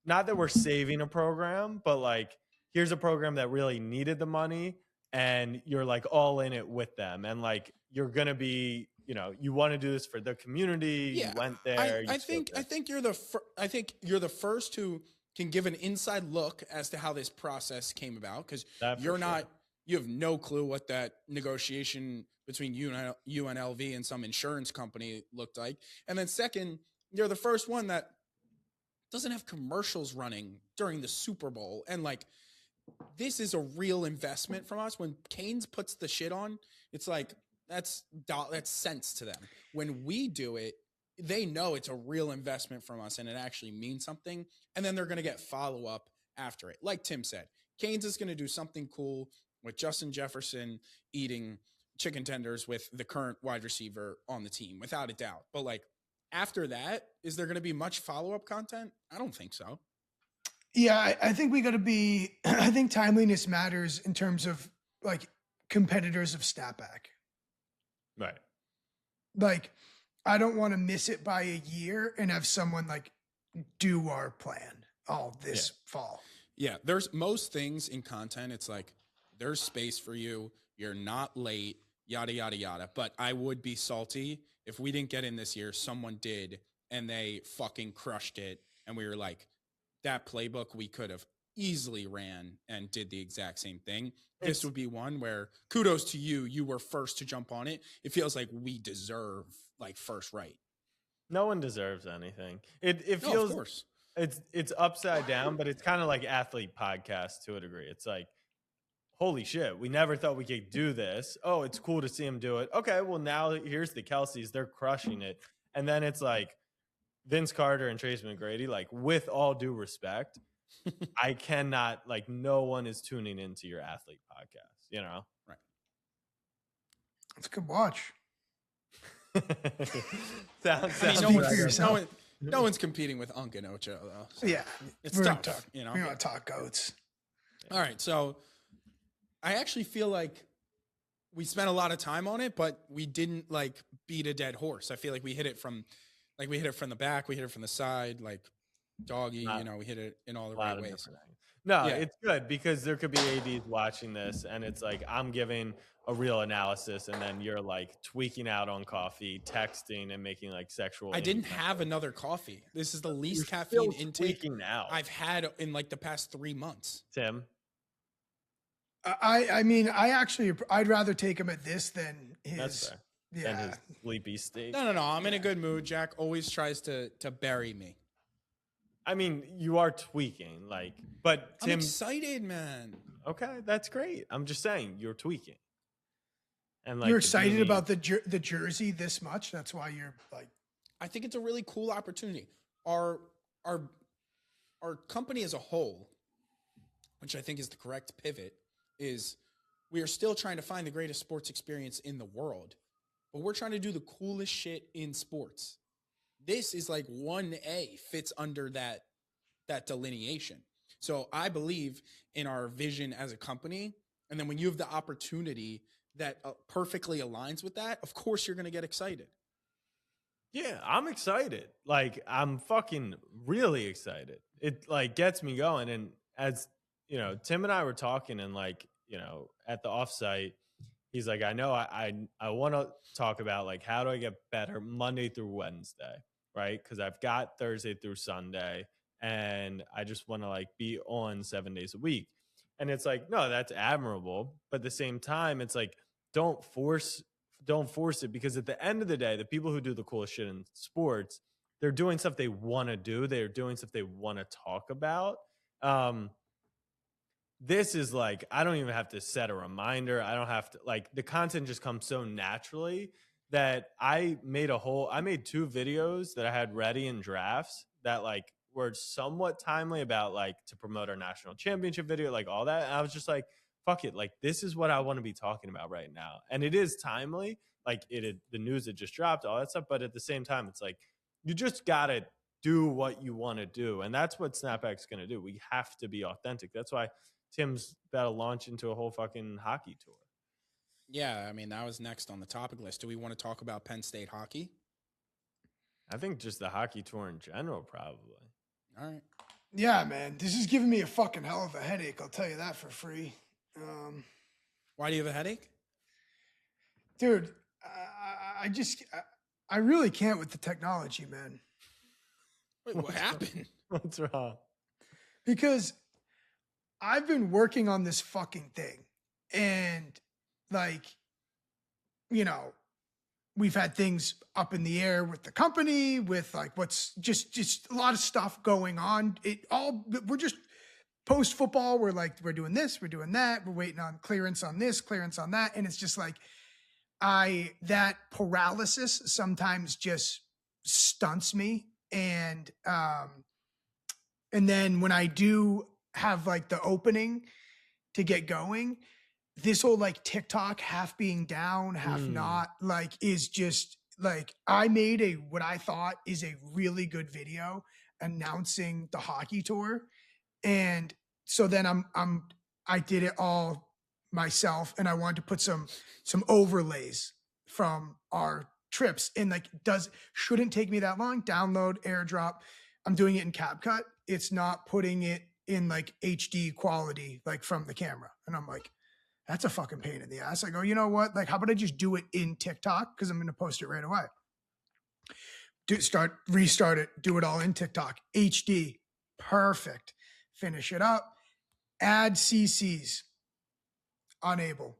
not that we're saving a program, but like here's a program that really needed the money and you're like all in it with them. And like you're gonna be, you want to do this for the community. Yeah, you went there. I think you're the first who can give an inside look as to how this process came about, because you have no clue what that negotiation between UNLV and some insurance company looked like. And then second, you're the first one that doesn't have commercials running during the Super Bowl. And like, this is a real investment from us. When Canes puts the shit on, it's like, that's sense to them. When we do it, they know it's a real investment from us and it actually means something. And then they're going to get follow-up after it. Like Tim said, Canes is going to do something cool with Justin Jefferson eating chicken tenders with the current wide receiver on the team, without a doubt. But like after that, is there going to be much follow-up content? I don't think so. Yeah, I think we got to be, I think timeliness matters in terms of like competitors of Snapback. Right. Like, I don't want to miss it by a year and have someone like do our plan all this fall. Yeah, there's most things in content. It's like there's space for you. You're not late, yada, yada, yada. But I would be salty if we didn't get in this year, someone did, and they fucking crushed it. And we were like, that playbook we could have easily ran and did the exact same thing. This would be one where kudos to you. You were first to jump on it. It feels like we deserve like first right. No one deserves anything. It feels, of course. It's upside down, but it's kind of like athlete podcast to a degree. It's like, holy shit, we never thought we could do this. Oh, it's cool to see him do it. Okay, well now here's the Kelseys. They're crushing it. And then it's like Vince Carter and Trace McGrady, like with all due respect, I cannot, like no one is tuning into your athlete podcast, Right. It's a good watch. No one's competing with Unk and Ocho though. So yeah, it's tough. We want to talk goats. All right, so I actually feel like we spent a lot of time on it, but we didn't like beat a dead horse. I feel like we hit it from the back, we hit it from the side, like doggy. We hit it in all the right ways. No, yeah. It's good because there could be ADs watching this, and it's like I'm giving a real analysis, and then you're like tweaking out on coffee, texting, and making like sexual. I didn't have another coffee. This is the least caffeine intake I've had in like the past 3 months. Tim, I mean, I'd rather take him at this than his. That's fair. Yeah. Than his sleepy steak. No. I'm in a good mood. Jack always tries to bury me. I mean, you are tweaking, like, but Tim, I'm excited, man. Okay, that's great. I'm just saying you're tweaking, and like you're excited about the jersey this much. That's why you're like. I think it's a really cool opportunity. Our company as a whole, which I think is the correct pivot, is we are still trying to find the greatest sports experience in the world, but we're trying to do the coolest shit in sports. This is like 1A fits under that delineation. So I believe in our vision as a company. And then when you have the opportunity that perfectly aligns with that, of course you're going to get excited. Yeah, I'm excited. Like, I'm fucking really excited. It like gets me going. And as you know, Tim and I were talking, and like, you know, at the offsite, he's like, I know I want to talk about like how do I get better Monday through Wednesday, right? Because I've got Thursday through Sunday, and I just want to like be on 7 days a week. And it's like, no, that's admirable, but at the same time, it's like don't force it, because at the end of the day, the people who do the coolest shit in sports, they're doing stuff they want to do. They're doing stuff they want to talk about. This is like, I don't even have to set a reminder. I don't have to, like, the content just comes so naturally that I made 2 videos that I had ready in drafts that like were somewhat timely about like to promote our national championship video, like all that. And I was just like, fuck it. Like, this is what I want to be talking about right now. And it is timely. Like the news that just dropped, all that stuff. But at the same time, it's like, you just got to do what you want to do. And that's what Snapback's going to do. We have to be authentic. That's why Tim's about to launch into a whole fucking hockey tour. Yeah, I mean, that was next on the topic list. Do we want to talk about Penn State hockey? I think just the hockey tour in general, probably. All right. Yeah, man, this is giving me a fucking hell of a headache. I'll tell you that for free. Why do you have a headache? Dude, I really can't with the technology, man. Wait, what happened? What's wrong? Because I've been working on this fucking thing, and like, you know, we've had things up in the air with the company, with like what's just a lot of stuff going on. We're just post football. We're like, we're doing this, we're doing that. We're waiting on clearance on this, clearance on that. And it's just like, that paralysis sometimes just stunts me. And then when I do have like the opening to get going, this whole like TikTok half being down, half not, like, is just like, I made what I thought is a really good video announcing the hockey tour. And so then I did it all myself, and I wanted to put some overlays from our trips, and like, shouldn't take me that long. Download, airdrop. I'm doing it in CapCut. It's not putting it in like HD quality, like from the camera. And I'm like, that's a fucking pain in the ass. I go, you know what? Like, how about I just do it in TikTok? Because I'm going to post it right away. Restart it, do it all in TikTok. HD, perfect. Finish it up. Add CCs. Unable.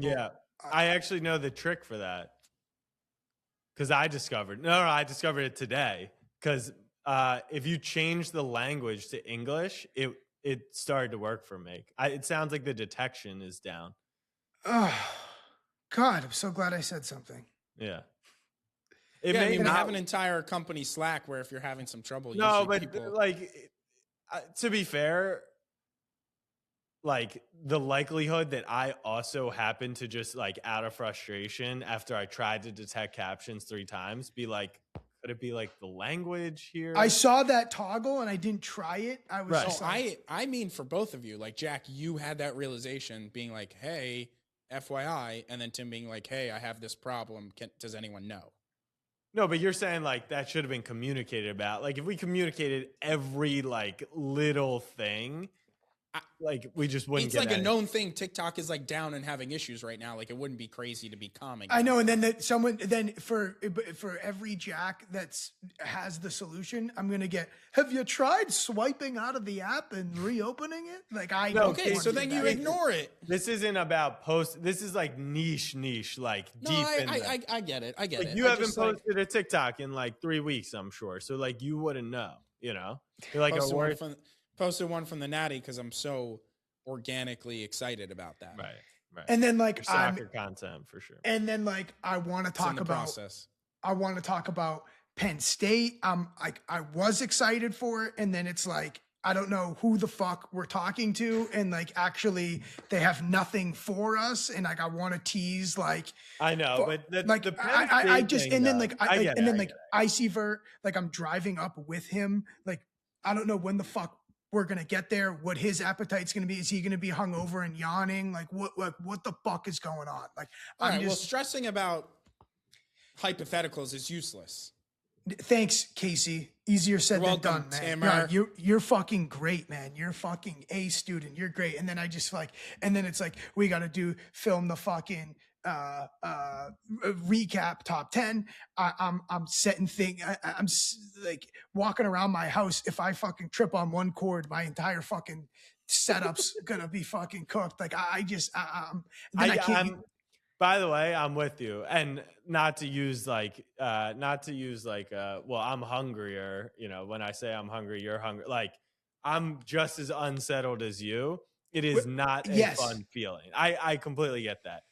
Yeah, I actually know the trick for that, because I discovered it today. Because if you change the language to English, it started to work for me. It sounds like the detection is down. Oh, God, I'm so glad I said something. Yeah. We have an entire company Slack where if you're having some trouble, no, but like, to be fair, like, the likelihood that I also happen to just like out of frustration after I tried to detect captions 3 times be like, could it be like the language here? I saw that toggle and I didn't try it. I was just I mean, for both of you, like, Jack, you had that realization being like, hey, FYI, and then Tim being like, hey, I have this problem. Does anyone know? No, but you're saying like that should have been communicated about. Like, if we communicated every like little thing, like, we just wouldn't. It's like a known thing. TikTok is like down and having issues right now. Like, it wouldn't be crazy to be calming. I know. And then for every Jack has the solution, I'm gonna get, have you tried swiping out of the app and reopening it? Like, okay, so then you ignore it. This isn't about this is like niche, like deep. I get it. I get it. You haven't posted a TikTok in like 3 weeks, I'm sure. So like, you wouldn't know, you know? You're like, posted one from the Natty because I'm so organically excited about that. Right. And then like, soccer content for sure. And then like, I want to talk about Penn State. I was excited for it, and then it's like, I don't know who the fuck we're talking to, and like, actually they have nothing for us, and like, I want to tease like, I know, but Icy Vert, like, I'm driving up with him, like, I don't know when the fuck we're gonna get there, what his appetite's gonna be. Is he gonna be hungover and yawning? Like what the fuck is going on? Like All I'm right, well, just stressing about hypotheticals is useless. thanks, Casey. Easier said You're than done, welcome, man. Timmer. No, you're fucking great, man. You're fucking A student. You're great. And then I just like, and then it's like we got to film the fucking recap top 10. I'm setting I'm like walking around my house. If I fucking trip on one cord, my entire fucking setup's gonna be fucking cooked. Like I can't. By the way, I'm with you, and not to use like, well, I'm hungrier. You know, when I say I'm hungry, you're hungry. Like, I'm just as unsettled as you. It is not a Yes. fun feeling. I completely get that.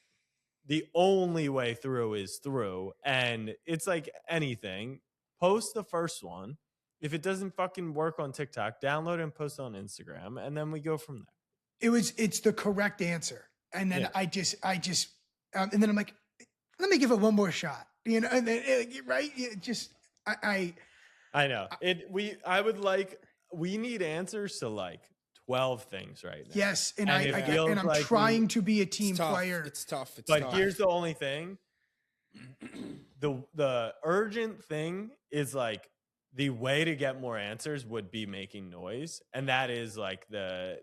The only way through is through, and it's like anything. Post the first one. If it doesn't fucking work on TikTok, download and post it on Instagram, and then we go from there. It's the correct answer. And then Yeah. I just and then I'm like, let me give it one more shot, you know, and then right. I know it. We need answers to like 12 things right now. yes. And And it I'm feels like trying to be a team It's tough. player. It's tough. It's But tough. here's the only thing. The urgent thing is like the way to get more answers would be making noise. And that is like the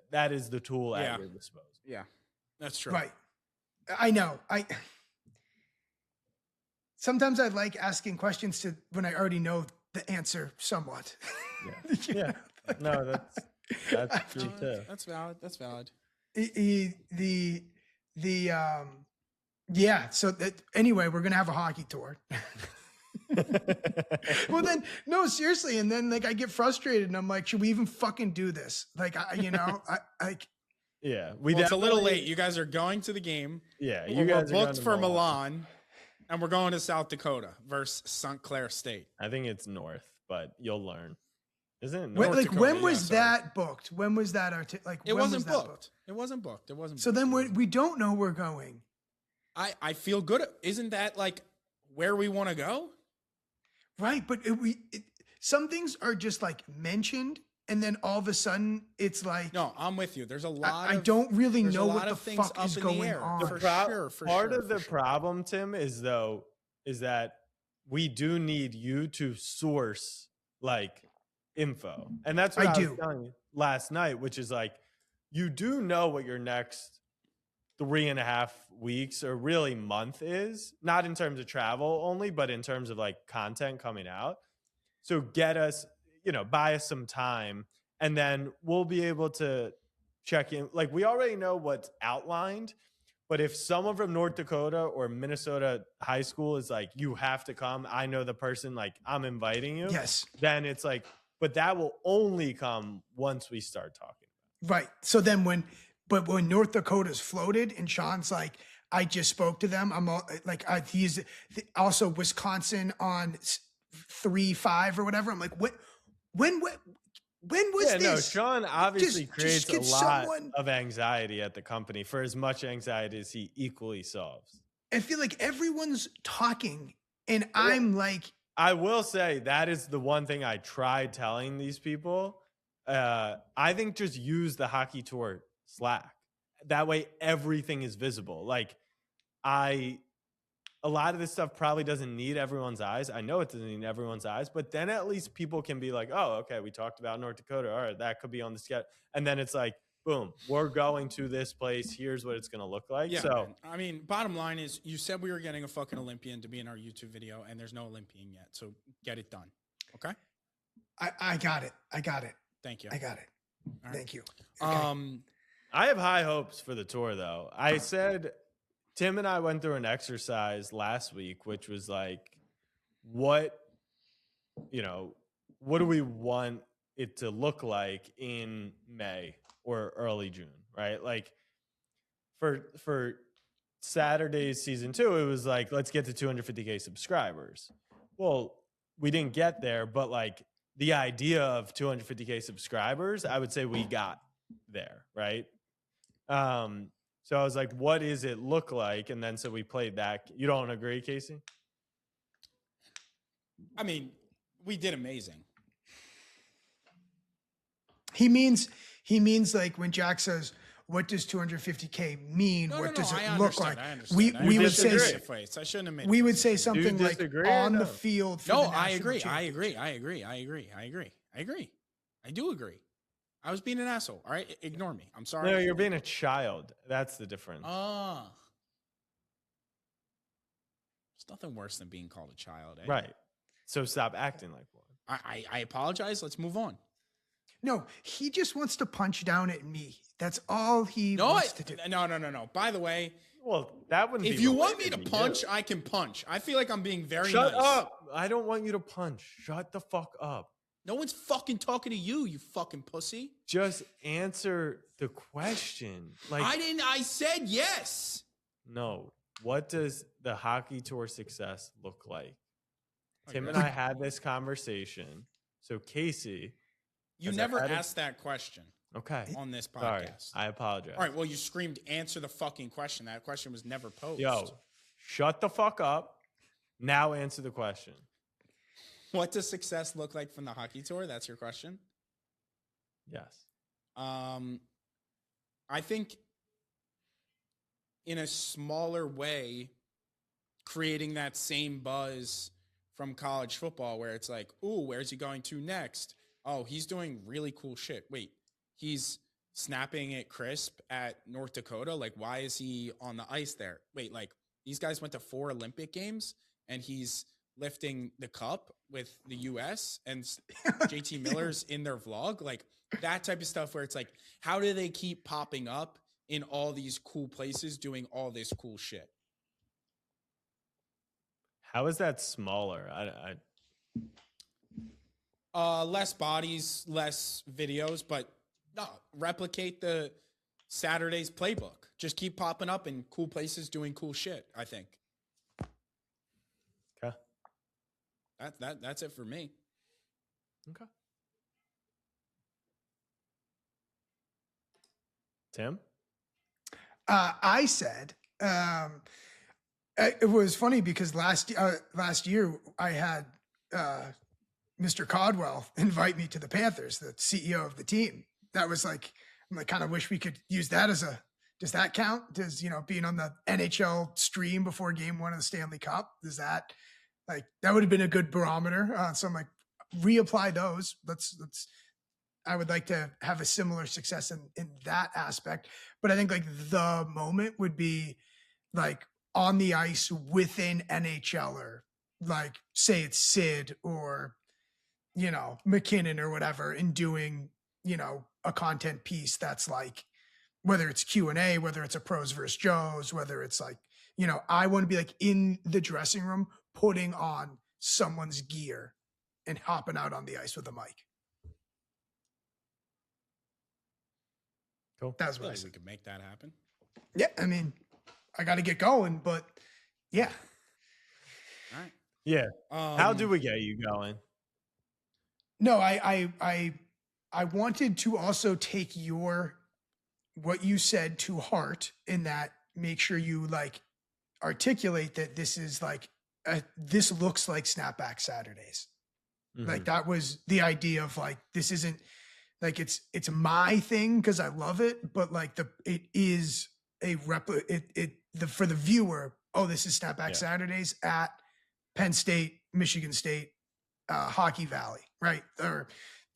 tool Yeah. at your disposal. Yeah, that's true. Right. I know. Sometimes I like asking questions when I already know the answer somewhat. Yeah. No, that's true too. That's valid. That's valid. Yeah. So anyway, we're gonna have a hockey tour. Well, then no, seriously. And then like I get frustrated, and I'm like, should we even fucking do this? Like, Yeah, Well, it's a little late. You guys are going to the game. Yeah, We're booked for Milan, and we're going to South Dakota versus St. Clair State. I think it's north, but you'll learn. Isn't it When, north? like Dakota, when yeah, was sorry. that booked? When was that It when wasn't was that booked. It wasn't booked. It wasn't. So booked. then we don't know we're going. I feel good. Isn't that like where we want to go? Right, but some things are just like mentioned, and then all of a sudden it's like No, I'm with you. There's a lot. I don't really there's a know lot what the of things fuck up is in the going air. on. For sure. Part of the problem, Tim, is that we do need you to source like info, and that's what I was telling you last night, which is like you do know what your next 3.5 weeks or really month is, not in terms of travel only, but in terms of like content coming out. So get us, buy us some time, and then we'll be able to check in. Like we already know what's outlined, but if someone from North Dakota or Minnesota high school is like, you have to come, I know the person, like I'm inviting you. Yes. Then it's like, but that will only come once we start talking. Right. So then when North Dakota's floated and Sean's like, I just spoke to them. I'm all, like, he's also Wisconsin on 3-5 or whatever. I'm like, when was this? No, Sean obviously creates a lot of anxiety at the company for as much anxiety as he equally solves. I feel like everyone's talking and I'm like, I will say that is the one thing I tried telling these people. I think just use the hockey tour Slack. That way everything is visible. Like a lot of this stuff probably doesn't need everyone's eyes. I know it doesn't need everyone's eyes, but then at least people can be like, oh, okay, we talked about North Dakota. All right, that could be on the schedule. And then it's like, boom, we're going to this place. Here's what it's going to look like. Yeah, so, man. I mean, bottom line is you said we were getting a fucking Olympian to be in our YouTube video, and there's no Olympian yet. So get it done. Okay? I got it. Thank you. I got it. All right. Thank you. Okay. I have high hopes for the tour, though. I said Tim and I went through an exercise last week, which was like, what do we want it to look like in May or early June, right? Like for Saturday's season 2, it was like, let's get to 250K subscribers. Well, we didn't get there, but like the idea of 250K subscribers, I would say we got there, right? So I was like, what does it look like? And then so we played that. You don't agree, Casey? I mean, we did amazing. He means like when Jack says, "What does 250K mean? No, what no, does no, it I look understood, like?" I understood. We I we would shouldn't say have made a face. I shouldn't have made a we would face. say I shouldn't have. something like disagree or on the no? field for No, the I national agree. I agree. championship. I agree. I agree. I agree. I agree. I do agree. I was being an asshole. All right, ignore me. I'm sorry. No, you're being a child. That's the difference. Ah. There's nothing worse than being called a child. Eh? Right. So stop acting like one. I apologize. Let's move on. No, he just wants to punch down at me. That's all he No, wants to do. no. By the way, Well, that wouldn't if be you want me to related you. punch, I can punch. I feel like I'm being very Shut nice. up. I don't want you to punch. Shut the fuck up. No one's fucking talking to you, you fucking pussy. Just answer the question. Like, I said yes. no. What does the hockey tour success look like? Tim Okay. and I had this conversation. So Casey, You As I never had it- asked that question okay. on this Sorry, podcast. I apologize. All right, well, you screamed, answer the fucking question. That question was never posed. Yo, shut the fuck up. Now answer the question. What does success look like from the hockey tour? That's your question. Yes. I think in a smaller way, creating that same buzz from college football where it's like, ooh, where's he going to next? Oh, he's doing really cool shit. Wait, he's snapping it crisp at North Dakota. Like, why is he on the ice there? Wait, like these guys went to 4 Olympic games and he's lifting the cup with the US and JT Miller's in their vlog. Like that type of stuff where it's like, how do they keep popping up in all these cool places doing all this cool shit? How is that smaller? Less bodies, less videos, but no, replicate the Saturday's playbook. Just keep popping up in cool places doing cool shit, I think. Okay. That's it for me. Okay. Tim? I said it was funny because last year I had Mr. Codwell invite me to the Panthers, the CEO of the team. That was like, I'm like, kind of wish we could use that as does that count? Does, being on the NHL stream before game 1 of the Stanley Cup, does that, like, that would have been a good barometer. So I'm like, reapply those. I would like to have a similar success in that aspect. But I think like the moment would be like on the ice with an NHLer, like say it's Sid or, McKinnon or whatever, and doing, a content piece that's like, whether it's Q&A, whether it's a pros versus Joes, whether it's like, I want to be like in the dressing room, putting on someone's gear and hopping out on the ice with a mic. Cool. That's I what feel I like said. we could make that happen. Yeah, I mean, I got to get going, but yeah. All right. Yeah. How do we get you going? No, I wanted to also take what you said to heart, in that make sure you like articulate that this is like this looks like Snapback Saturdays. Like that was the idea of like, this isn't like it's my thing because I love it, but like it is a for the viewer. Oh, this is Snapback Saturdays at Penn State, Michigan State, Hockey Valley, right? Or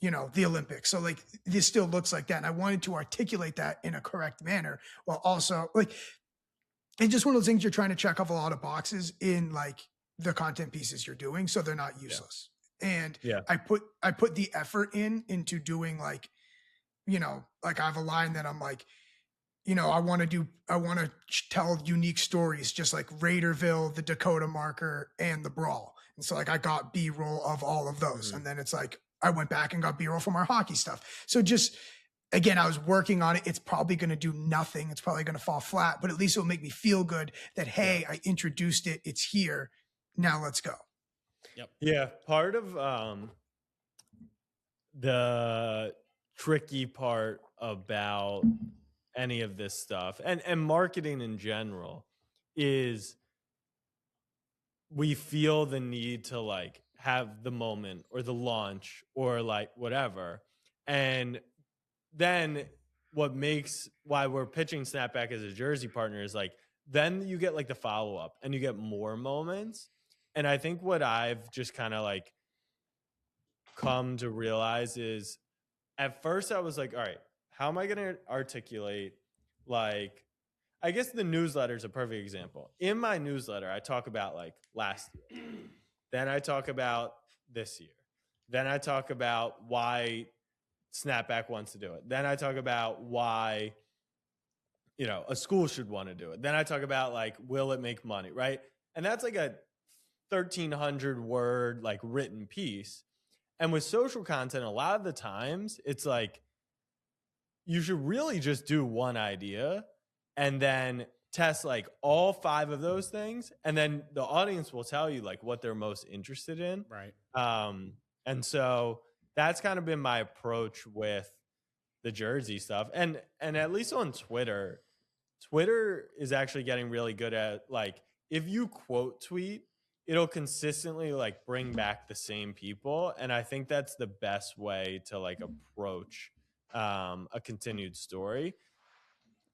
the Olympics. So like this still looks like that, and I wanted to articulate that in a correct manner, while also like it's just one of those things you're trying to check off a lot of boxes in like the content pieces you're doing, so they're not useless. And I put the effort into doing like, like I have a line that I'm like, I want to tell unique stories, just like Raiderville, the Dakota Marker, and the Brawl. And so like I got B-roll of all of those. And then it's like, I went back and got B-roll from our hockey stuff. So just, again, I was working on it. It's probably going to do nothing. It's probably going to fall flat, but at least it'll make me feel good that, hey, I introduced it. It's here. Now let's go. Yep. Yeah. Part of the tricky part about any of this stuff and marketing in general is we feel the need to like have the moment or the launch or like whatever. And then why we're pitching Snapback as a jersey partner is like, then you get like the follow up and you get more moments. And I think what I've just kind of like come to realize is at first I was like, all right, how am I going to articulate, like, I guess the newsletter is a perfect example. In my newsletter, I talk about like last year. Then I talk about this year. Then I talk about why Snapback wants to do it. Then I talk about why, a school should want to do it. Then I talk about like, will it make money, right? And that's like a 1,300 word like written piece. And with social content, a lot of the times it's like, you should really just do one idea and then test like all 5 of those things. And then the audience will tell you like what they're most interested in. Right. And so that's kind of been my approach with the jersey stuff. And at least on Twitter is actually getting really good at like, if you quote tweet, it'll consistently like bring back the same people. And I think that's the best way to like approach a continued story.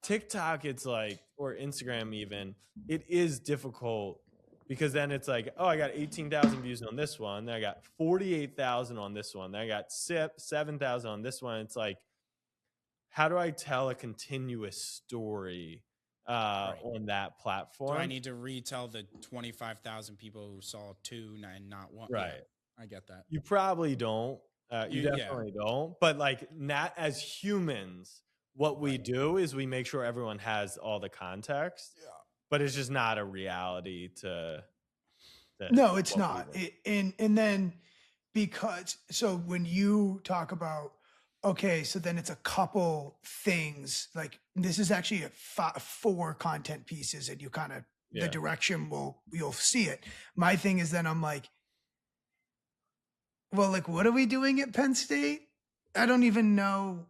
TikTok, it's like, or Instagram even, it is difficult because then it's like, oh, I got 18,000 views on this one. Then I got 48,000 on this one. Then I got 7,000 on this one. It's like, how do I tell a continuous story on that platform? Do I need to retell the 25,000 people who saw 2 and not 1? Right. Yeah, I get that. You probably don't. You definitely don't. But like, not as humans, what we do is we make sure everyone has all the context. Yeah. But it's just not a reality to. No, it's not. And then so when you talk about, okay, so then it's a couple things, like this is actually 4 content pieces and you kind of, the direction you'll see it. My thing is then I'm like, well, like, what are we doing at Penn State? I don't even know.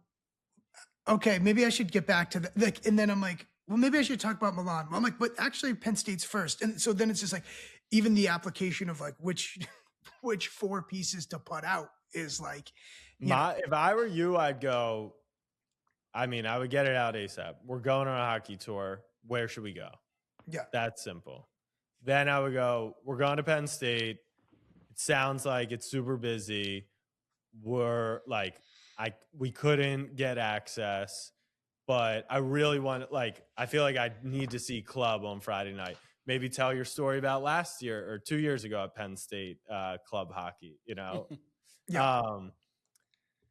Okay, maybe I should get back to that. Like, and then I'm like, well, maybe I should talk about Milan. Well, I'm like, but actually Penn State's first. And so then it's just like, even the application of like which 4 pieces to put out is like, if I were you, I'd go, I would get it out ASAP. We're going on a hockey tour. Where should we go? Yeah. That's simple. Then I would go, we're going to Penn State. It sounds like it's super busy. We're like, we couldn't get access, but I really want, like, I feel like I need to see club on Friday night. Maybe tell your story about last year or 2 years ago at Penn State club hockey, Yeah.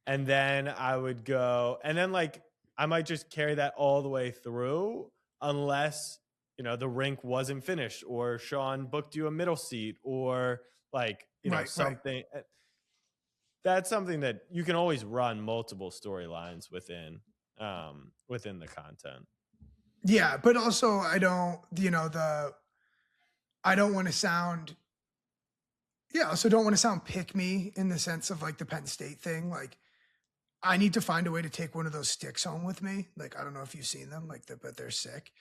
And then I would go, and then like, I might just carry that all the way through unless, the rink wasn't finished or Sean booked you a middle seat or like, something. Right. That's something that you can always run multiple storylines within the content. Yeah, but also I don't, I don't want to sound, also don't want to sound pick me in the sense of like the Penn State thing. Like, I need to find a way to take one of those sticks home with me. Like, I don't know if you've seen them, like, but they're sick.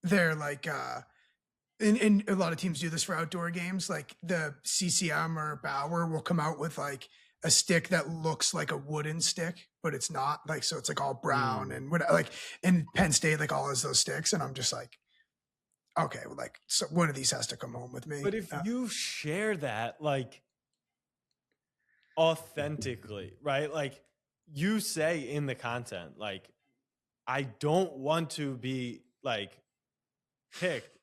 They're like, and a lot of teams do this for outdoor games. Like the CCM or Bauer will come out with like a stick that looks like a wooden stick, but it's not, like, so it's like all brown and what, like, in Penn State, like all has those sticks. And I'm just like, okay, well, like, so one of these has to come home with me. But if you share that, like, authentically, right? Like, you say in the content, like, I don't want to be like picked.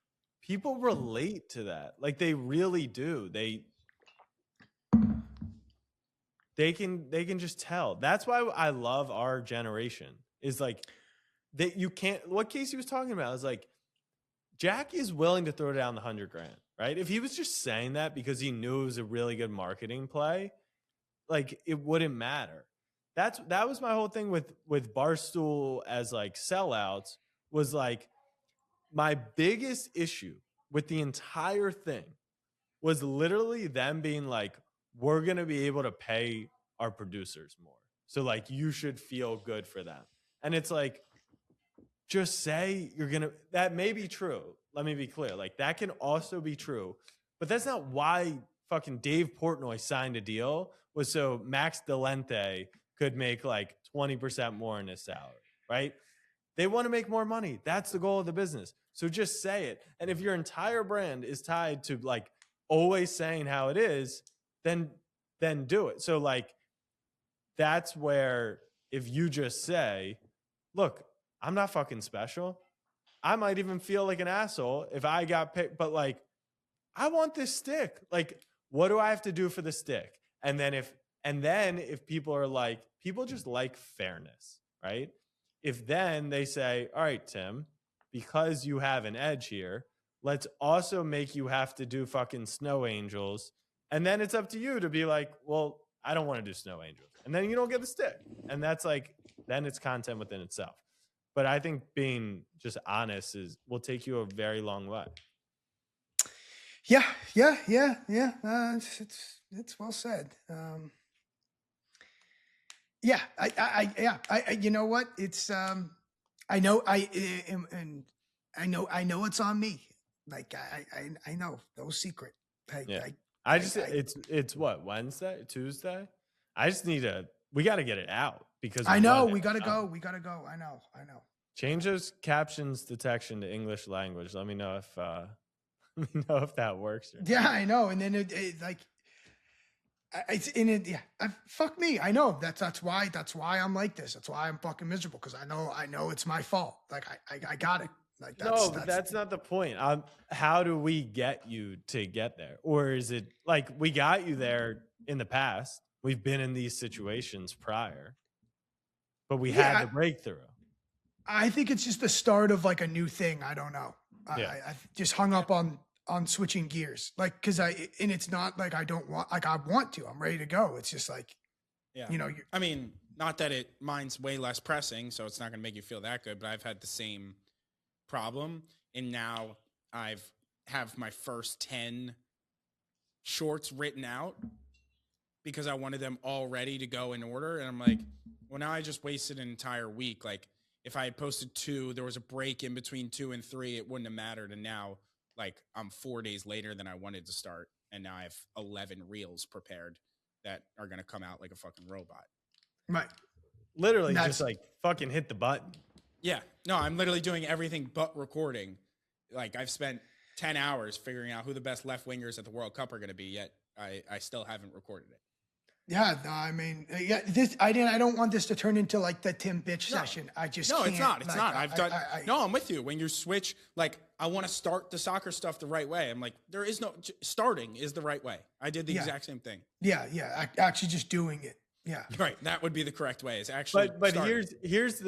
People relate to that. Like, they really do. They can just tell. That's why I love our generation, is like, that you can't, what Casey was talking about is like, Jack is willing to throw down the $100,000, right? If he was just saying that because he knew it was a really good marketing play, like, it wouldn't matter. That was my whole thing with Barstool as like sellouts, was like, my biggest issue with the entire thing was literally them being like, we're going to be able to pay our producers more. So like, you should feel good for them. And it's like, just say that may be true. Let me be clear. Like, that can also be true, but that's not why fucking Dave Portnoy signed a deal, was so Max Delente could make like 20% more in his salary, right? They want to make more money. That's the goal of the business. So just say it. And if your entire brand is tied to like always saying how it is, then do it. So like that's where if you just say, look, I'm not fucking special. I might even feel like an asshole if I got picked, but like I want this stick. Like, what do I have to do for the stick? And then if people are like, people just like fairness, right? If then they say, all right, Tim, because you have an edge here, let's also make you have to do fucking snow angels. And then it's up to you to be like, well, I don't want to do snow angels. And then you don't get the stick. And that's like, then it's content within itself. But I think being just honest will take you a very long way. Yeah. It's well said. Yeah, I you know what? It's I know I know it's on me. Like I know, no secret. It's what, Wednesday, Tuesday? I just we got to get it out because I know we got to go. We got to go. I know. Change those captions detection to English language. Let me know if that works. Yeah, I know. And then it like it's in it. Yeah, fuck me. I know that's why I'm like this. That's why I'm fucking miserable because I know it's my fault. Like I got it. Like that's not the point. How do we get you to get there? Or is it like we got you there in the past? We've been in these situations prior, but we had the breakthrough. I think it's just the start of like a new thing. I don't know. I just hung up on switching gears, like and it's not like I don't want, like I want to. I'm ready to go. It's just like, I mean, not that mine's way less pressing, so it's not going to make you feel that good. But I've had the same problem, and now have my first 10 shorts written out because I wanted them all ready to go in order, and I'm like, well, now I just wasted an entire week. Like if I had posted 2, there was a break in between 2 and 3, it wouldn't have mattered. And now like I'm 4 days later than I wanted to start, and now I have 11 reels prepared that are going to come out like a fucking robot. Right. Literally just like fucking hit the button. Yeah. No, I'm literally doing everything but recording. Like I've spent 10 hours figuring out who the best left wingers at the World Cup are going to be, yet I still haven't recorded it. Yeah, no, I mean, I don't want this to turn into like the Tim bitch session. I just can't. It's not. It's not. I'm with you. When you switch, like I want to start the soccer stuff the right way. I'm like, there is no starting is the right way. I did the exact same thing. Yeah, actually just doing it. Yeah, right. That would be the correct way. Is actually. But here's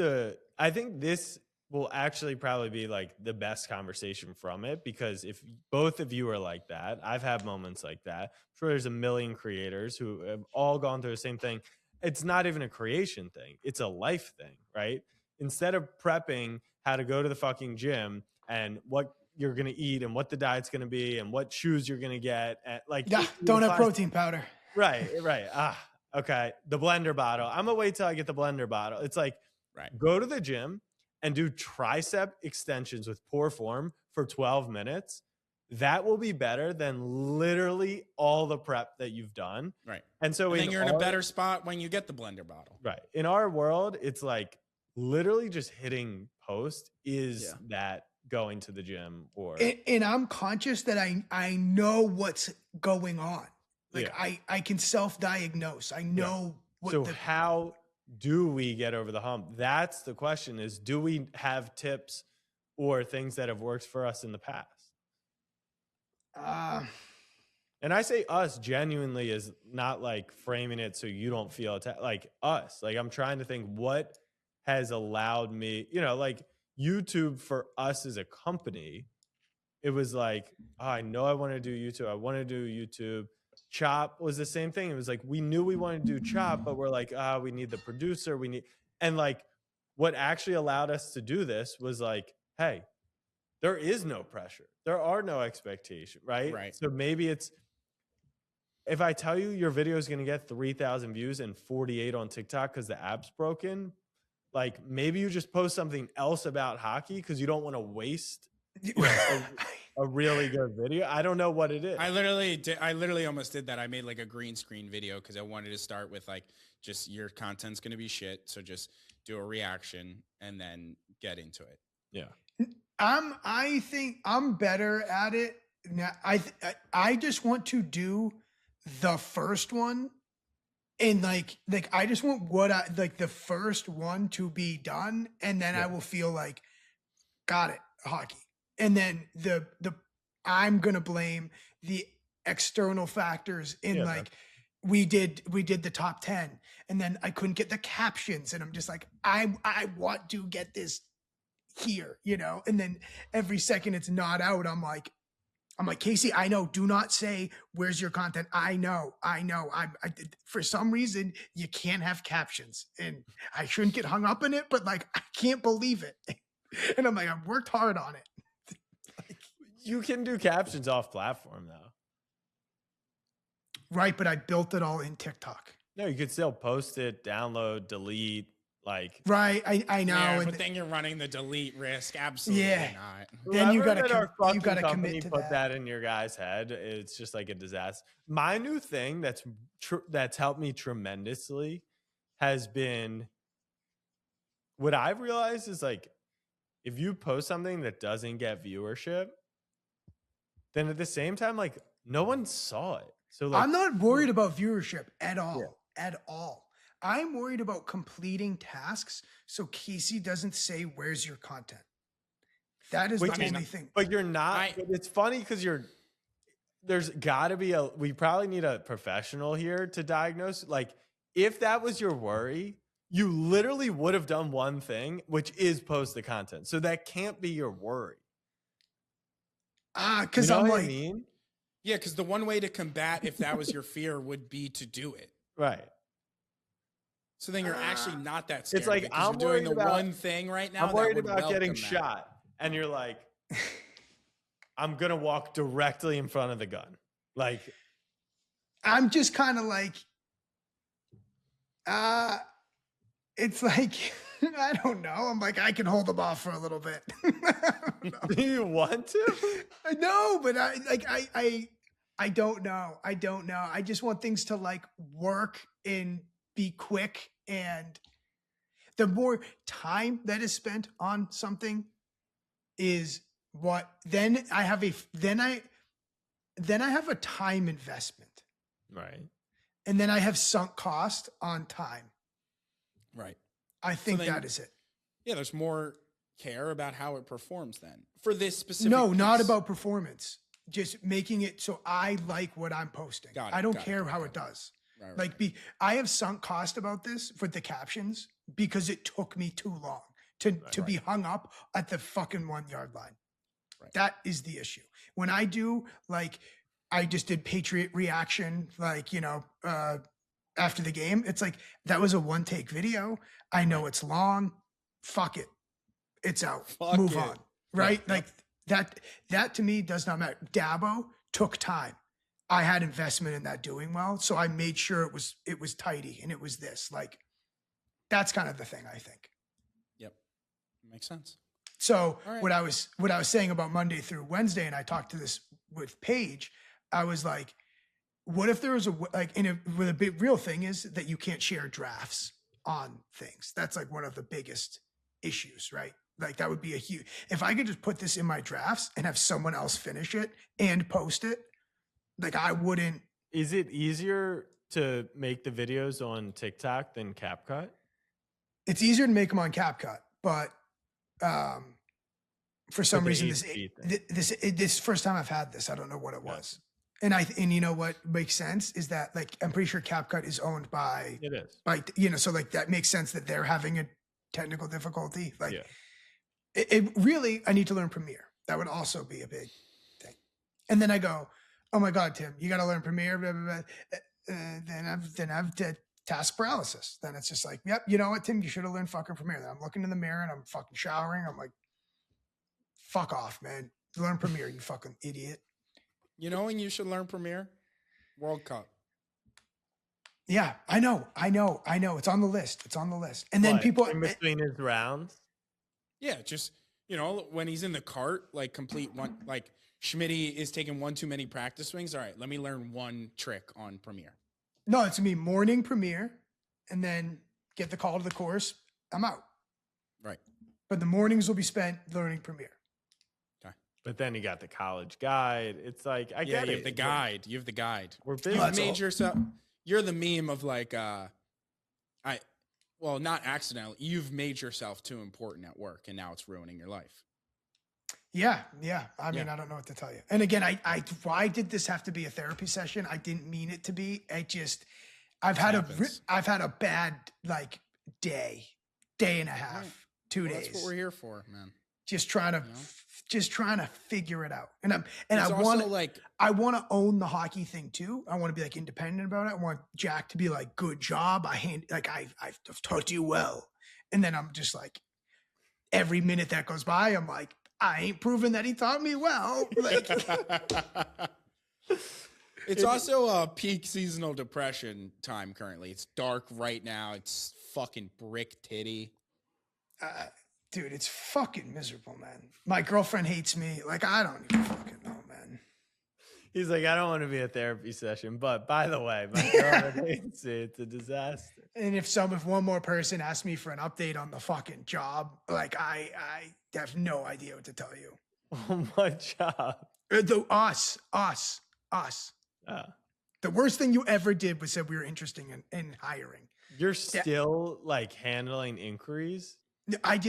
I think this will actually probably be like the best conversation from it, because if both of you are like that, I've had moments like that. I'm sure there's a million creators who have all gone through the same thing. It's not even a creation thing. It's a life thing, right? Instead of prepping how to go to the fucking gym and what you're going to eat and what the diet's going to be and what shoes you're going to get. And like, don't have protein powder. Right. Okay. The blender bottle. I'm going to wait till I get the blender bottle. It's like, go to the gym and do tricep extensions with poor form for 12 minutes. That will be better than literally all the prep that you've done. Right. And so then you're in a better spot when you get the blender bottle. Right. In our world, it's like literally just hitting post is that going to the gym or. And I'm conscious that I know what's going on. Like I can self-diagnose. I know what. So how do we get over the hump? That's the question, is do we have tips or things that have worked for us in the past? And I say us genuinely is not like framing it so you don't feel attacked. Like us, like I'm trying to think what has allowed me, like YouTube for us as a company, it was like, I know I want to do YouTube. I want to do YouTube. Chop was the same thing. It was like, we knew we wanted to do Chop, but we're like, we need the producer. And like, what actually allowed us to do this was like, hey, there is no pressure. There are no expectations, right? Right. So maybe it's, if I tell you your video is going to get 3,000 views and 48 on TikTok because the app's broken, like maybe you just post something else about hockey because you don't want to waste a a really good video. I don't know what it is. I literally almost did that. I made like a green screen video because I wanted to start with like just your content's gonna be shit. So just do a reaction and then get into it. Yeah. I think I'm better at it now. I just want to do the first one, and like I just want the first one to be done, and then I will feel like got it, hockey. And then the I'm gonna blame the external factors in like we did the top 10 and then I couldn't get the captions, and I'm just like I want to get this here, you know, and then every second it's not out, I'm like Casey, I know, do not say where's your content. I know I for some reason you can't have captions, and I shouldn't get hung up in it, but like I can't believe it. And I'm like, I've worked hard on it. You can do captions off platform though. Right, but I built it all in TikTok. No, you could still post it, download, delete, like. Right, I know. Yeah, and but then you're running the delete risk. Absolutely not. Then you Whoever gotta at our company commit to put that. that in your guys' head. It's just like a disaster. My new thing that's helped me tremendously has been what I've realized is like if you post something that doesn't get viewership, then at the same time, like no one saw it. So like, I'm not worried about viewership at all. At all. I'm worried about completing tasks so Casey doesn't say, where's your content? That is the only thing. But you're not. It's funny because there's got to be we probably need a professional here to diagnose. Like, if that was your worry, you literally would have done one thing, which is post the content. So that can't be your worry. Because you know I'm what like, I mean? Yeah, because the one way to combat if that was your fear would be to do it. Right. So then you're actually not that scared. It's like because I'm you're doing worried the about, one thing right now. I'm worried that would about getting welcome that. shot, and you're like, I'm gonna walk directly in front of the gun. Like, I'm just kind of like, it's like, I don't know. I'm like, I can hold them off for a little bit. do you want to? No, but I don't know. I don't know. I just want things to like work and be quick, and the more time that is spent on something is what then I have a time investment. Right. And then I have sunk cost on time. Right. I think that is it. Yeah, there's more care about how it performs then for this specific No, piece. not about performance. Just making it so I like what I'm posting. Got it, I don't got it, care got how it. it does. Right, I have sunk cost about this for the captions because it took me too long to be hung up at the fucking 1 yard line. Right. That is the issue. When I do, like, I just did Patriot reaction, like, you know, after the game, it's like, that was a one take video. I know it's long. Fuck it. It's out. Move on. Right? Yeah, like that to me does not matter. Dabo took time. I had investment in that doing well. So I made sure it was tidy, and it was this. Like, that's kind of the thing, I think. Yep. Makes sense. So right. what I was saying about Monday through Wednesday, and I talked to this with Paige, I was like, what if there was the big real thing is that you can't share drafts on things. That's like one of the biggest issues, right? Like that would be a huge, if I could just put this in my drafts and have someone else finish it and post it, like I wouldn't. Is it easier to make the videos on TikTok than CapCut? It's easier to make them on CapCut, but for some reason this first time I've had this, I don't know what it was. And you know what makes sense is that like I'm pretty sure CapCut is owned by so like that makes sense that they're having a technical difficulty. Like it really, I need to learn Premiere. That would also be a big thing. And then I go, oh my God, Tim, you got to learn Premiere. Blah, blah, blah. Then I've task paralysis. Then it's just like, yep, you know what, Tim, you should have learned fucking Premiere. Then I'm looking in the mirror and I'm fucking showering. I'm like, fuck off, man. Learn Premiere, you fucking idiot. You know when you should learn Premiere? World Cup. Yeah, I know. It's on the list. And then people in between his rounds. Yeah, just You know, when he's in the cart, like complete one, like Schmitty is taking one too many practice swings. All right, let me learn one trick on Premiere. No, it's gonna be morning premiere, and then get the call to the course. I'm out. Right. But the mornings will be spent learning premiere. But then you got the college guide. It's like I get you it. have the guide. You have the guide. We're busy. You've made yourself. You're the meme of like well, not accidentally. You've made yourself too important at work, and now it's ruining your life. Yeah. I mean, I don't know what to tell you. And again, I why did this have to be a therapy session? I didn't mean it to be. I've had a bad like day and a half, Right. 2 days. That's what we're here for, man. Just trying to figure it out. And I want to own the hockey thing too. I want to be like independent about it. I want Jack to be like, good job. I've taught you well. And then I'm just like, every minute that goes by, I'm like, I ain't proven that he taught me well. Like, it's also a peak seasonal depression time currently. It's dark right now. It's fucking brick titty. dude, it's fucking miserable, man. My girlfriend hates me. Like, I don't even fucking know, man. He's like, I don't want to be a therapy session, but by the way, my girlfriend hates it. It's a disaster. And if one more person asked me for an update on the fucking job, like I have no idea what to tell you. What job? Us. The worst thing you ever did was said we were interested in hiring. You're still like handling inquiries? I'm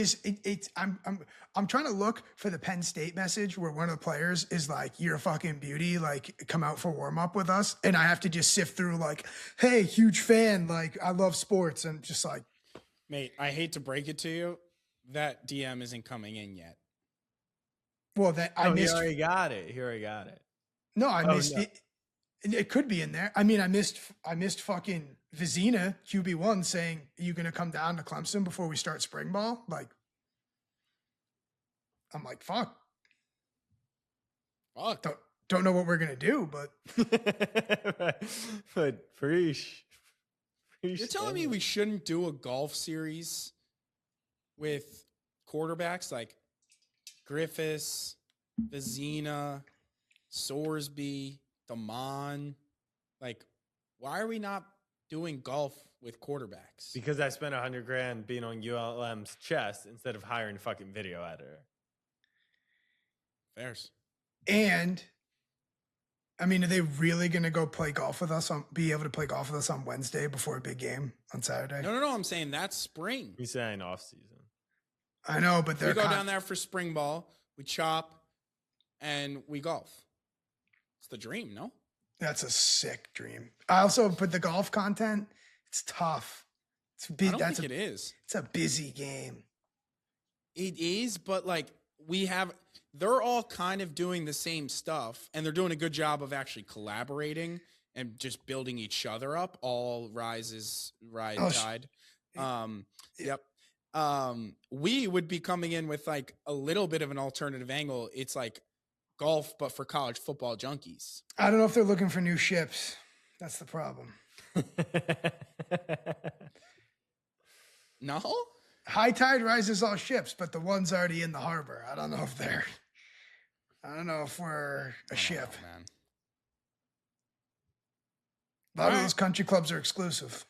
trying to look for the Penn State message where one of the players is like, you're a fucking beauty, like come out for warm up with us. And I have to just sift through like, hey, huge fan. Like I love sports. And just like, mate, I hate to break it to you. That DM isn't coming in yet. Well, I missed. He already got it. No, I missed it. It could be in there. I mean, I missed fucking Vizina QB1 saying, "Are you gonna come down to Clemson before we start spring ball?" Like, I'm like, fuck. Don't know what we're gonna do, but but preach. You're telling me we shouldn't do a golf series with quarterbacks like Griffiths, Vizina, Sorsby, Damon? Like, why are we not doing golf with quarterbacks? Because I spent $100,000 being on ULM's chest instead of hiring a fucking video editor. Fairs. And I mean, are they really going to go play golf with us be able to play golf with us on Wednesday before a big game on Saturday? No. I'm saying that's spring. He's saying off season. I know, but we go down there for spring ball, we chop, and we golf. It's the dream, no? That's a sick dream. I also put the golf content. It's tough. I don't think it is. It's a busy game. It is, but like they're all kind of doing the same stuff, and they're doing a good job of actually collaborating and just building each other up. All tide. Yep. We would be coming in with like a little bit of an alternative angle. It's like golf, but for college football junkies. I don't know if they're looking for new ships. That's the problem. No? High tide rises all ships, but the one's already in the harbor. I don't know if we're a ship. Man. A lot of those country clubs are exclusive.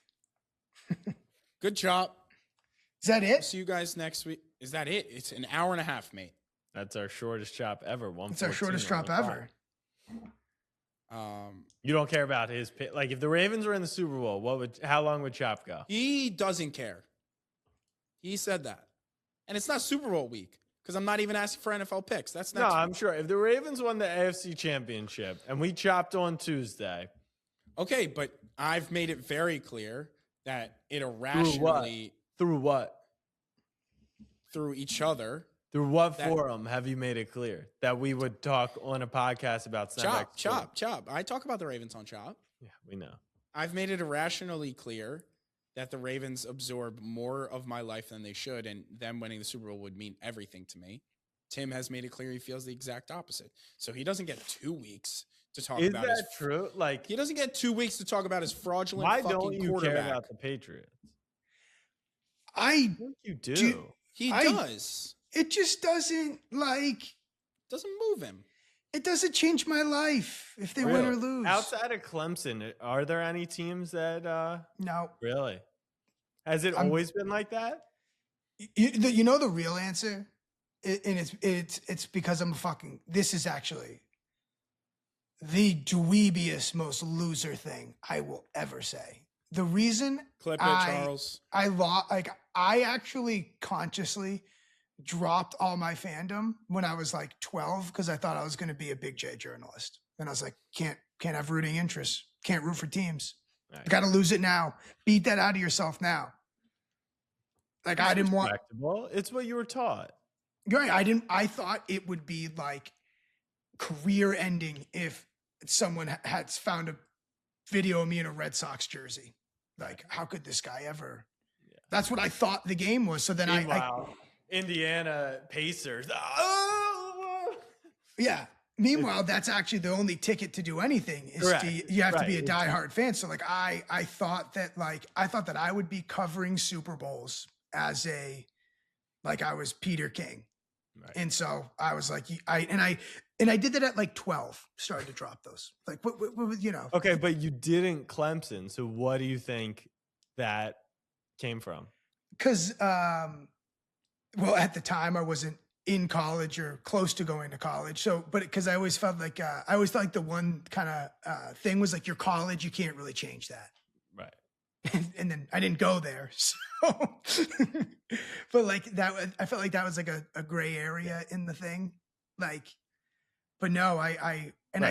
Good job. Is that it? See you guys next week. Is that it? It's an hour and a half, mate. That's our shortest chop ever. It's our shortest chop ever. You don't care about his pick. Like if the Ravens were in the Super Bowl, how long would Chop go? He doesn't care. He said that. And it's not Super Bowl week because I'm not even asking for NFL picks. That's next week. I'm sure if the Ravens won the AFC Championship and we chopped on Tuesday. Okay, but I've made it very clear that it irrationally. Through what? Through each other. Through what forum have you made it clear that we would talk on a podcast about Snapback? Chop. I talk about the Ravens on Chop. Yeah, we know. I've made it irrationally clear that the Ravens absorb more of my life than they should, and them winning the Super Bowl would mean everything to me. Tim has made it clear he feels the exact opposite. So he doesn't get 2 weeks to talk about Is that true? Like he doesn't get 2 weeks to talk about his fraudulent why fucking don't you quarterback. care about the Patriots? I think you do. He does. it just doesn't Doesn't move him. it doesn't change my life if they win or lose. Outside of Clemson, are there any teams that No. really? Has it always been like that? You know the real answer? And it's because this is actually the dweebiest, most loser thing I will ever say. The reason Clip it, Charles. I actually consciously dropped all my fandom when I was like 12 because I thought I was going to be a Big J journalist. And I was like, can't have rooting interests. Can't root for teams. Right. Got to lose it now. Beat that out of yourself now. Like I didn't want. It's what you were taught. Right. I thought it would be like career ending if someone had found a video of me in a Red Sox jersey. Like, how could this guy ever? Yeah. That's what I thought the game was. So then Indiana Pacers. Yeah. Meanwhile, that's actually the only ticket to do anything is you have to be a diehard fan. So like I thought that I would be covering Super Bowls as I was Peter King. Right. And so I was like, I did that at like 12, started to drop those. Like, what Okay, but you didn't Clemson. So what do you think that came from? Because, well, at the time I wasn't in college or close to going to college. So, but because I always felt like, the one kind of thing was like your college, you can't really change that. Right. And then I didn't go there. So, but like that, I felt like that was like a gray area in the thing. Like, but no,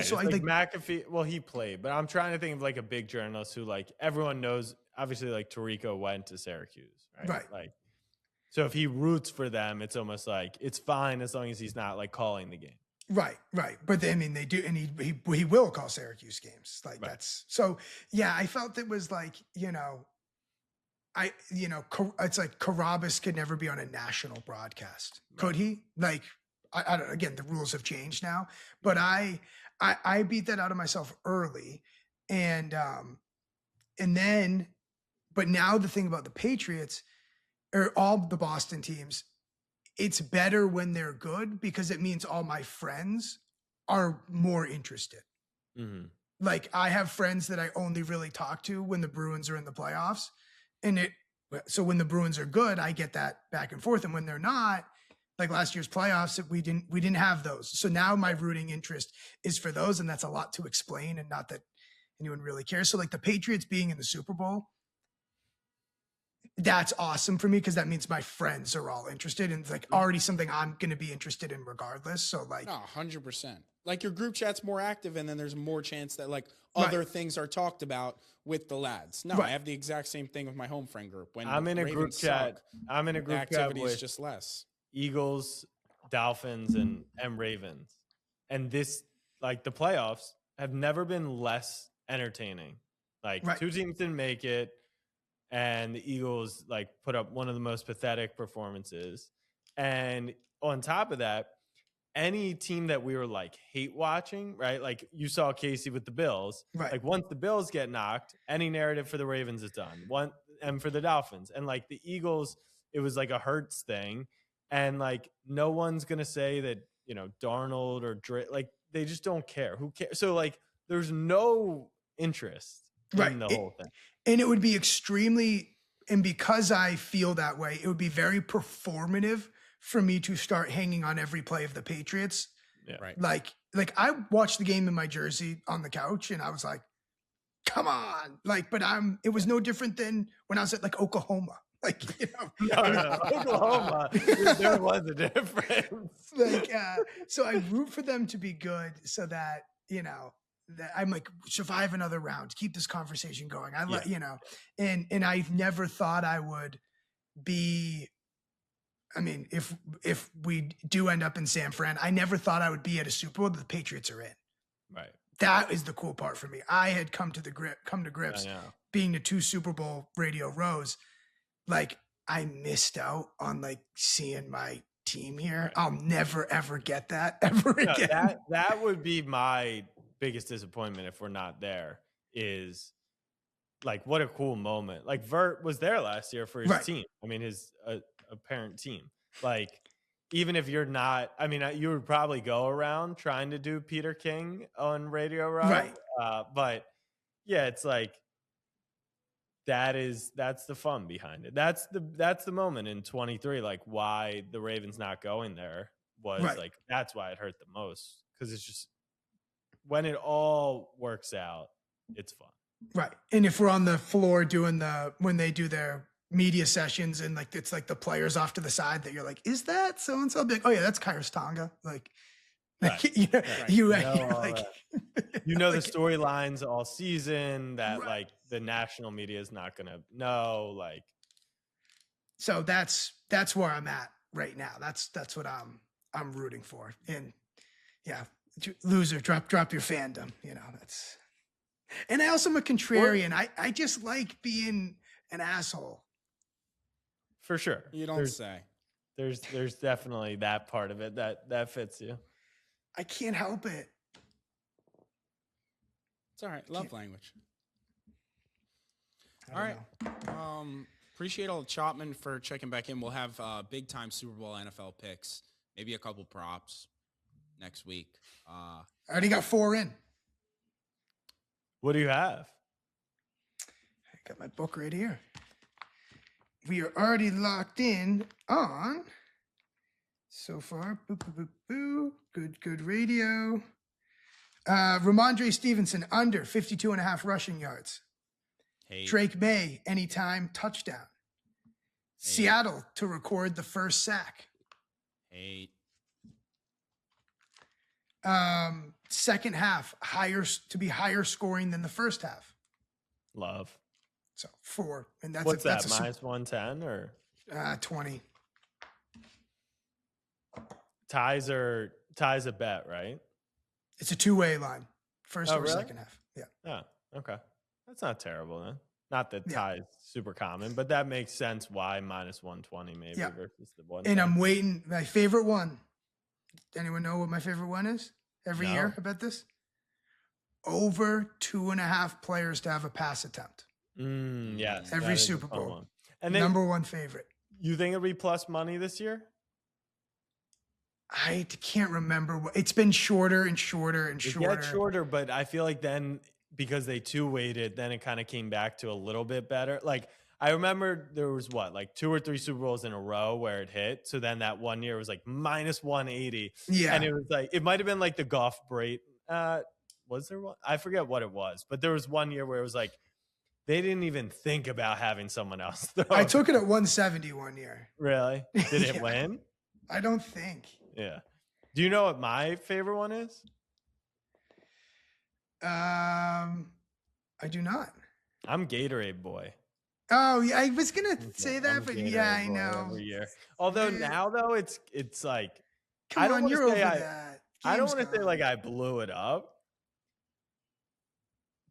so I like McAfee. Well, he played, but I'm trying to think of like a big journalist who like everyone knows. Obviously, like Tirico went to Syracuse, right? Right. Like, so if he roots for them, it's almost like it's fine as long as he's not like calling the game. Right. But they do, and he will call Syracuse games. Like that's so. Yeah, I felt it was like it's like Carabas could never be on a national broadcast. Could he? Like, I don't. Again, the rules have changed now, but I beat that out of myself early, and then, but now the thing about the Patriots or all the Boston teams, it's better when they're good because it means all my friends are more interested. Mm-hmm. Like I have friends that I only really talk to when the Bruins are in the playoffs. So when the Bruins are good, I get that back and forth. And when they're not, like last year's playoffs, we didn't have those. So now my rooting interest is for those. And that's a lot to explain and not that anyone really cares. So like the Patriots being in the Super Bowl, that's awesome for me because that means my friends are all interested and it's like already something I'm going to be interested in regardless. So like, no, 100%. Like your group chat's more active and then there's more chance that like other things are talked about with the lads. No, I have the exact same thing with my home friend group. When I'm in a group chat, activity with is just less. Eagles, Dolphins, and Ravens. And this, like the playoffs have never been less entertaining. Like two teams didn't make it. And the Eagles like put up one of the most pathetic performances. And on top of that, any team that we were like hate watching, right? Like you saw Casey with the Bills. Right. Like once the Bills get knocked, any narrative for the Ravens is done. And for the Dolphins. And like the Eagles, it was like a Hurts thing. And like no one's gonna say that, Darnold or Drake, like they just don't care. Who cares? So like there's no interest in the whole thing. And it would be and because I feel that way, it would be very performative for me to start hanging on every play of the Patriots. Yeah. Right. Like I watched the game in my jersey on the couch and I was like, come on. Like, but it was no different than when I was at like Oklahoma. Like, no, Oklahoma, there was a difference. Like, so I root for them to be good so that, that I'm like, survive another round, keep this conversation going. And I never thought I would be, if we do end up in San Fran, I never thought I would be at a Super Bowl that the Patriots are in. Right. That is the cool part for me. I had come to grips being the 2 Super Bowl radio rows. Like I missed out on like seeing my team here. Right. I'll never, ever get that ever again. That would be my biggest disappointment if we're not there is like, what a cool moment. Like Vert was there last year for his team. I mean, his apparent team, like even if you're not, I mean, you would probably go around trying to do Peter King on Radio Row. Right. But yeah, it's like, that's the fun behind it. That's the moment in 23, like why the Ravens not going there was Right. like, that's why it hurt the most. Cause it's just, when it all works out, it's fun. Right. And if we're on the floor doing when they do their media sessions and like, it's like the players off to the side that you're like, is that so-and-so? I'll be like, oh yeah, that's Kairos Tonga. Like, Right. you know, Right. you're all like, that. You know, the storylines all season that Right. like the national media is not going to know. Like, so that's where I'm at right now. That's what I'm rooting for. And yeah, loser, drop your fandom. You know, that's, and I also am a contrarian. I just like being an asshole. for sure. You don't say. There's definitely that part of it that fits you. I can't help it. It's all right. Love language. I All don't right. know. Appreciate all Chopman for checking back in. We'll have big time Super Bowl NFL picks, maybe a couple props next week. I already got 4 in. What do you have? I got my book right here. We are already locked in on, so far, boo, boo, boo, boo. Good radio. Ramondre Stevenson, under 52.5 rushing yards. Hey, Drake May, anytime touchdown. Seattle to record the first sack. hey, Second half, higher scoring than the first half. Love. So 4. And that's What's that's that, minus 110 or 20. ties a bet, right? It's a 2-way line. First Oh, or really? second half. Yeah. Oh, okay. That's not terrible then. Not that Yeah. ties super common, but that makes sense why minus 120 maybe Yeah. versus the one. And I'm waiting. My favorite one. Anyone know what my favorite one is? Every No. year, I bet this. Over 2.5 players to have a pass attempt. Yes. Every that is a Super fun Bowl. one. And then Number 1 favorite. you think it'll be plus money this year? I can't remember. It's been shorter and shorter and It shorter. gets shorter, but I feel like then because they 2-weighted, then it kind of came back to a little bit better. Like I remember there was like 2 or 3 Super Bowls in a row where it hit. So then that one year was like minus 180. Yeah. And it was like, it might've been like the Goff Brait. Was there one? I forget what it was, but there was one year where it was like, they didn't even think about having someone else throw. I took it at 170 one year. Really? Did it Yeah. win? I don't think. Yeah. Do you know what my favorite one is? I do not. I'm Gatorade boy. Oh, yeah. I was going to say that, I'm but Gatorade yeah, I boy know. Every year. Although Yeah. now though it's like, Come I don't on, wanna you're over say that. I don't Game's want to say gone. like I blew it up,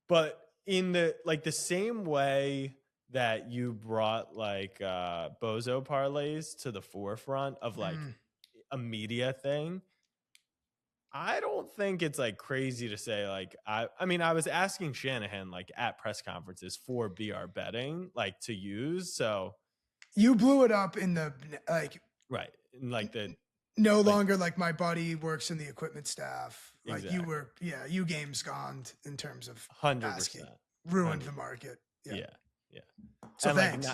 but in the same way that you brought like bozo parlays to the forefront of like a media thing, I don't think it's like crazy to say like I mean I was asking Shanahan like at press conferences for BR betting like to use, so You blew it up in the like right in like the no longer like my buddy works in the equipment staff. Like Exactly. you were, yeah, you game's gone in terms of 100%. asking. Ruined 100%. the market. Yeah. So And, like, thanks.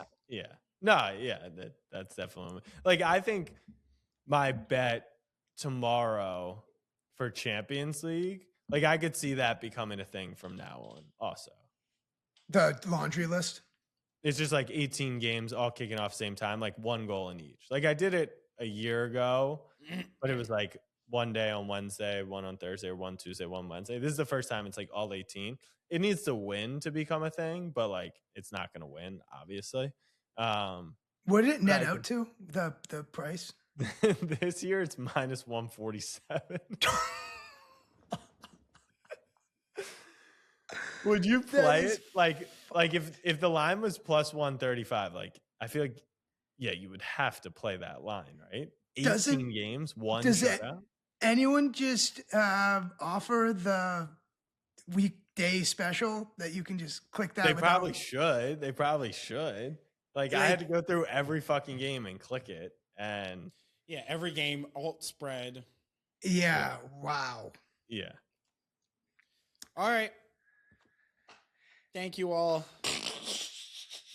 that's definitely like I think my bet tomorrow for Champions League, like I could see that becoming a thing from now on. Also, The laundry list. it's just like 18 games all kicking off same time, like 1 goal in each. Like I did it a year ago, but it was like 1 day on Wednesday, 1 on Thursday, or 1 Tuesday, 1 Wednesday. This is the first time it's like all 18. It needs to win to become a thing, but like it's not going to win, obviously. What did it net out to? The price? This year it's minus 147. Would you play is it? Like if the line was plus 135, like I feel like you would have to play that line, right? 18 games, one shutout. Anyone just offer the weekday special that you can just click that? They probably should. They probably should. Like I had to go through every fucking game and click it, and Yeah, every game alt spread. Yeah. Wow. Yeah. All right. Thank you all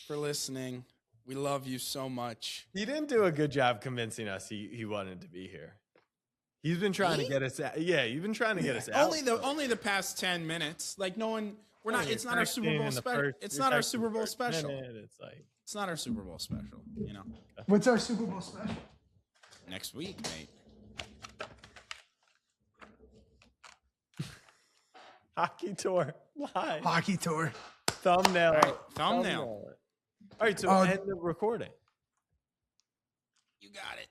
for listening. We love you so much. He didn't do a good job convincing us he wanted to be here. He's been trying to get us out. Yeah, you've been trying to get us out. Only the past 10 minutes. Like no one we're not it's not our Super Bowl special. It's you're not our texting Super the Bowl first special. minute, it's like It's not our Super Bowl special, you know. What's our Super Bowl special? Next week, mate. hockey tour live. Hockey tour. Thumbnail. All right, thumbnail. All right, so Oh, end the recording. You got it.